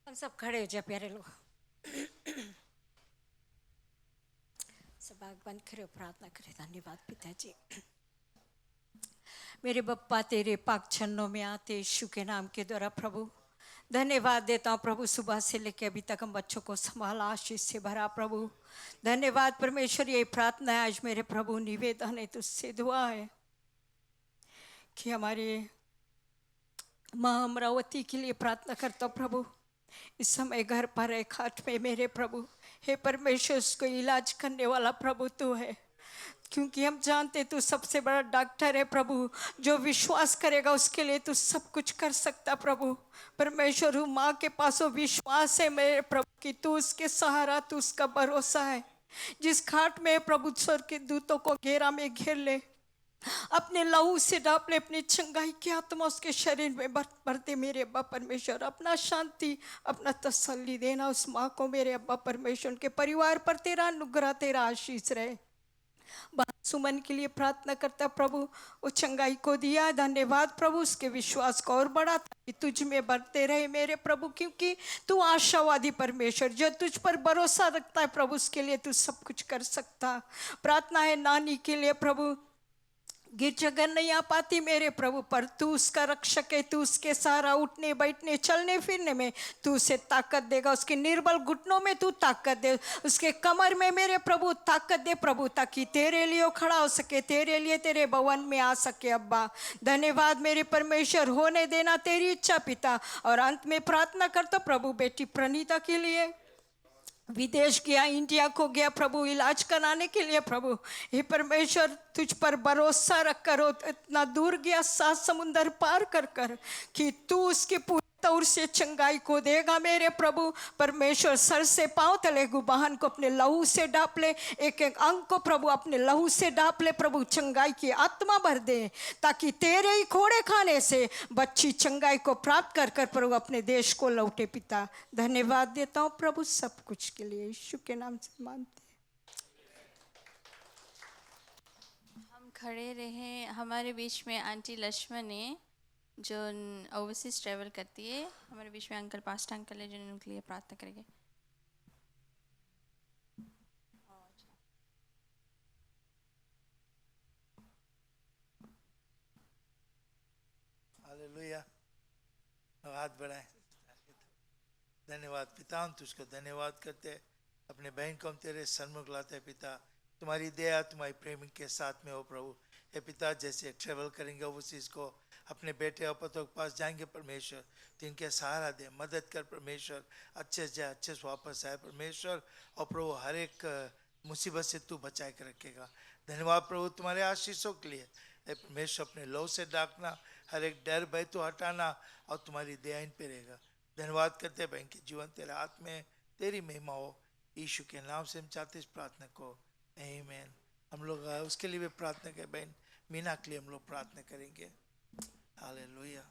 हम सब खड़े हो जाए प्यारे लोग। सब आँख बंद करो, प्रार्थना करें। धन्यवाद पिताजी, मेरे बप्पा तेरे पाक चरणों में आते यीशु के नाम के द्वारा प्रभु धन्यवाद देता हूँ प्रभु। सुबह से लेकर अभी तक हम बच्चों को संभाला, आशीष से भरा प्रभु। धन्यवाद परमेश्वर, ये प्रार्थना है आज मेरे प्रभु, निवेदन है, तुझसे दुआ है कि हमारे माँ अमरावती के लिए प्रार्थना करता हूँ प्रभु। इस समय घर पर है, खाट में मेरे प्रभु। हे परमेश्वर, उसको इलाज करने वाला प्रभु तू है, क्योंकि हम जानते तू सबसे बड़ा डॉक्टर है प्रभु। जो विश्वास करेगा उसके लिए तू सब कुछ कर सकता प्रभु। परमेश्वर, हूँ माँ के पास वो विश्वास है मेरे प्रभु कि तू उसके सहारा, तू उसका भरोसा है। जिस खाट में प्रभु स्वर्ग के दूतों को घेरा में घेर ले, अपने लहू से ढाप ले, अपनी चंगाई की आत्मा उसके शरीर में भर दे मेरे अब्बा परमेश्वर। अपना शांति, अपना तसल्ली देना उस माँ को मेरे अब्बा परमेश्वर। उनके परिवार पर तेरा अनुग्रह, तेरा आशीष रहे। सुमन के लिए प्रार्थना करता प्रभु, वो चंगाई को दिया, धन्यवाद प्रभु। उसके विश्वास को और बढ़ा ताकि तुझ में बढ़ते रहे मेरे प्रभु, क्योंकि तू आशावादी परमेश्वर। जो तुझ पर भरोसा रखता है प्रभु, उसके लिए तू सब कुछ कर सकता। प्रार्थना है नानी के लिए प्रभु, गिरजाघर नहीं आ पाती मेरे प्रभु, पर तू उसका रक्षक है। तू उसके सहारा, उठने बैठने चलने फिरने में तू उसे ताकत देगा। उसके निर्बल घुटनों में तू ताकत दे, उसके कमर में मेरे प्रभु ताकत दे प्रभु, ताकि तेरे लिए खड़ा हो सके, तेरे लिए तेरे भवन में आ सके अब्बा। धन्यवाद मेरे परमेश्वर, होने देना तेरी इच्छा पिता। और अंत में प्रार्थना करता प्रभु बेटी प्रणीता के लिए, विदेश गया, इंडिया को गया प्रभु इलाज कराने के लिए प्रभु। हे परमेश्वर, तुझ पर भरोसा रख कर इतना दूर गया, 7 समुंदर पार कर कर, कि तू उसकी पूरी तौर से चंगाई को देगा मेरे प्रभु। परमेश्वर, सर से पांव तले गुबाहन को अपने लहू से ढाप ले, एक एक अंग को प्रभु अपने लहू से ढाप ले प्रभु। चंगाई की आत्मा भर दे, ताकि तेरे ही खोड़े खाने से बच्ची चंगाई को प्राप्त कर कर प्रभु अपने देश को लौटे पिता। धन्यवाद देता हूँ प्रभु सब कुछ के लिए, यीशु के नाम से मांगते हैं। हम खड़े रहे। हमारे बीच में आंटी लक्ष्मण है जो ओवरसीज ट्रैवल करती है। हमारे बीच में अंकल, पास्टर अंकल है जिन्होंने उनके लिए प्रार्थना करेंगे। हालेलुया, हाथ बढ़ाएं। धन्यवाद पिता, हम तुझको धन्यवाद करते हैं। अपने बहन को हम तेरे सन्मुख लाते हैं पिता। तुम्हारी दया, तुम्हारी प्रेम के साथ में हो प्रभु। हे पिता, जैसे ट्रेवल करेंगे ओवरसीज को, अपने बेटे और पतों के पास जाएंगे परमेश्वर, तो इनके सहारा दे, मदद कर परमेश्वर। अच्छे से जाए, अच्छे से वापस आए परमेश्वर। और प्रभु हर एक मुसीबत से तू बचा के रखेगा। धन्यवाद प्रभु तुम्हारे आशीषों के लिए। हे परमेश्वर, अपने लौ से डाकना, हर एक डर भय तो हटाना, और तुम्हारी दया इन पे रहेगा। धन्यवाद करते हैं बहन के जीवन तेरे हाथ में, तेरी महिमा हो। यीशु के नाम से हम चाहते इस प्रार्थना को, आमीन। हम लोग उसके लिए भी प्रार्थना करें, बहन मीना के लिए हम लोग प्रार्थना करेंगे। Hallelujah,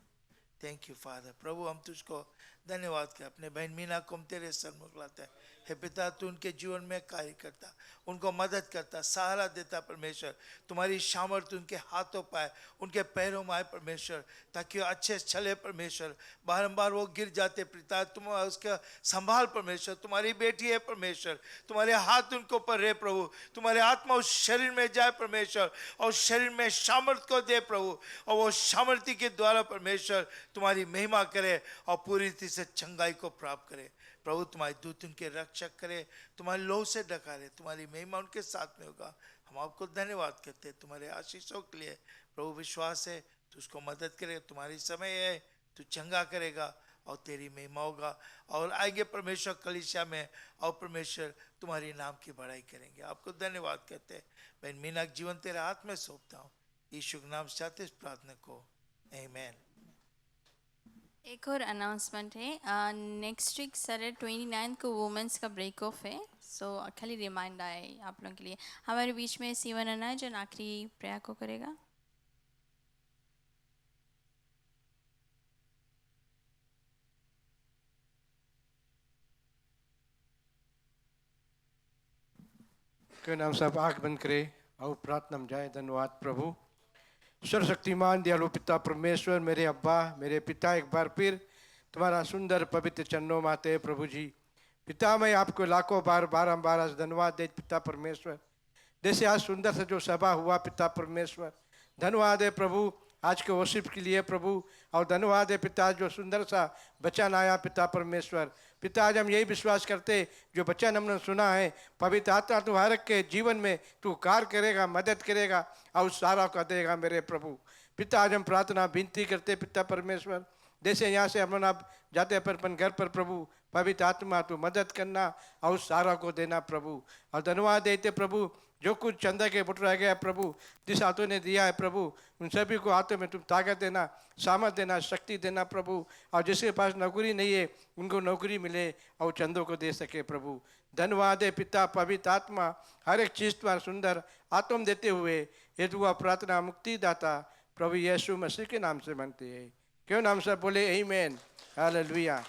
thank you father. प्रभु हम तुझको धन्यवाद कर, अपने बहन मीना को हम तेरे सन्मुख लाते हैं। हे पिता, तू उनके जीवन में कार्य करता, उनको मदद करता, सहारा देता परमेश्वर। तुम्हारी सामर्थ्य उनके हाथों पाए, उनके पैरों में आए परमेश्वर, ताकि वो अच्छे से चले परमेश्वर। बारंबार वो गिर जाते पिता, तुम उसका संभाल परमेश्वर। तुम्हारी बेटी है परमेश्वर, तुम्हारे हाथ उनको पर रहे प्रभु। तुम्हारे आत्मा उस शरीर में जाए परमेश्वर, और शरीर में सामर्थ्य को दे प्रभु, और वो सामर्थ्य के द्वारा परमेश्वर तुम्हारी महिमा करे और पूरी रीति से चंगाई को प्राप्त करे प्रभु। तुम्हारे दूत उनके रक्षक करे, तुम्हारे लोह से ढका, तुम्हारी महिमा उनके साथ में होगा। हम आपको धन्यवाद करते हैं तुम्हारे आशीषों के लिए प्रभु। विश्वास है तू उसको मदद करे, तुम्हारी समय है, तू चंगा करेगा और तेरी महिमा होगा। और आएंगे परमेश्वर कलीसिया में, और परमेश्वर तुम्हारी नाम की बड़ाई करेंगे। आपको धन्यवाद करते हैं। बहन मीना का जीवन तेरे हाथ में सौंपता हूँ, यीशु के नाम से चाहते इस प्रार्थना को, आमीन। एक और अनाउंसमेंट है, नेक्स्ट वीक सर 29 को वुमेंस का ब्रेक ऑफ है। सो खाली रिमाइंडर है आप लोगों के लिए। हमारे बीच में सीवन अन्ना है जो आखिरी प्रेयर को करेगा। क्यों नाम सब आँख बंद करें और प्रार्थना में जाए। धन्यवाद प्रभु। सर्वशक्तिमान दयालु पिता परमेश्वर, मेरे अब्बा, मेरे पिता, एक बार फिर तुम्हारा सुंदर पवित्र चरणों में आते हैं प्रभु जी। पिता, मैं आपको लाखों बार बारंबार आज धन्यवाद दे पिता परमेश्वर। जैसे आज सुंदर से जो सभा हुआ पिता परमेश्वर, धन्यवाद है प्रभु आज के वर्शिप के लिए प्रभु। और धन्यवाद है पिता जो सुंदर सा वचन आया पिता परमेश्वर। पिता आज हम यही विश्वास करते जो वचन हमने सुना है, पवित्र आत्मा तू हर एक के जीवन में तू कार्य करेगा, मदद करेगा और सारा का देगा मेरे प्रभु। पिता आज हम प्रार्थना विनती करते पिता परमेश्वर, जैसे यहाँ से हम आप जाते पर अपन घर पर प्रभु, पवित्र आत्मा तू मदद करना और सारा को देना प्रभु। और धन्यवाद देते प्रभु जो कुछ चंदा के बटुरा गया प्रभु, जिस हाथों ने दिया है प्रभु, उन सभी को हाथों में तुम ताकत देना, सामर्थ देना, शक्ति देना प्रभु। और जिसके पास नौकरी नहीं है उनको नौकरी मिले और चंदों को दे सके प्रभु। धन्यवाद है पिता पवित्र आत्मा हर एक चीज़ तुम्हारा सुंदर आत्म देते हुए ये दुआ प्रार्थना मुक्तिदाता प्रभु यीशु मसीह के नाम से मांगते हैं। क्यों नाम से बोले आमीन, हालेलुया।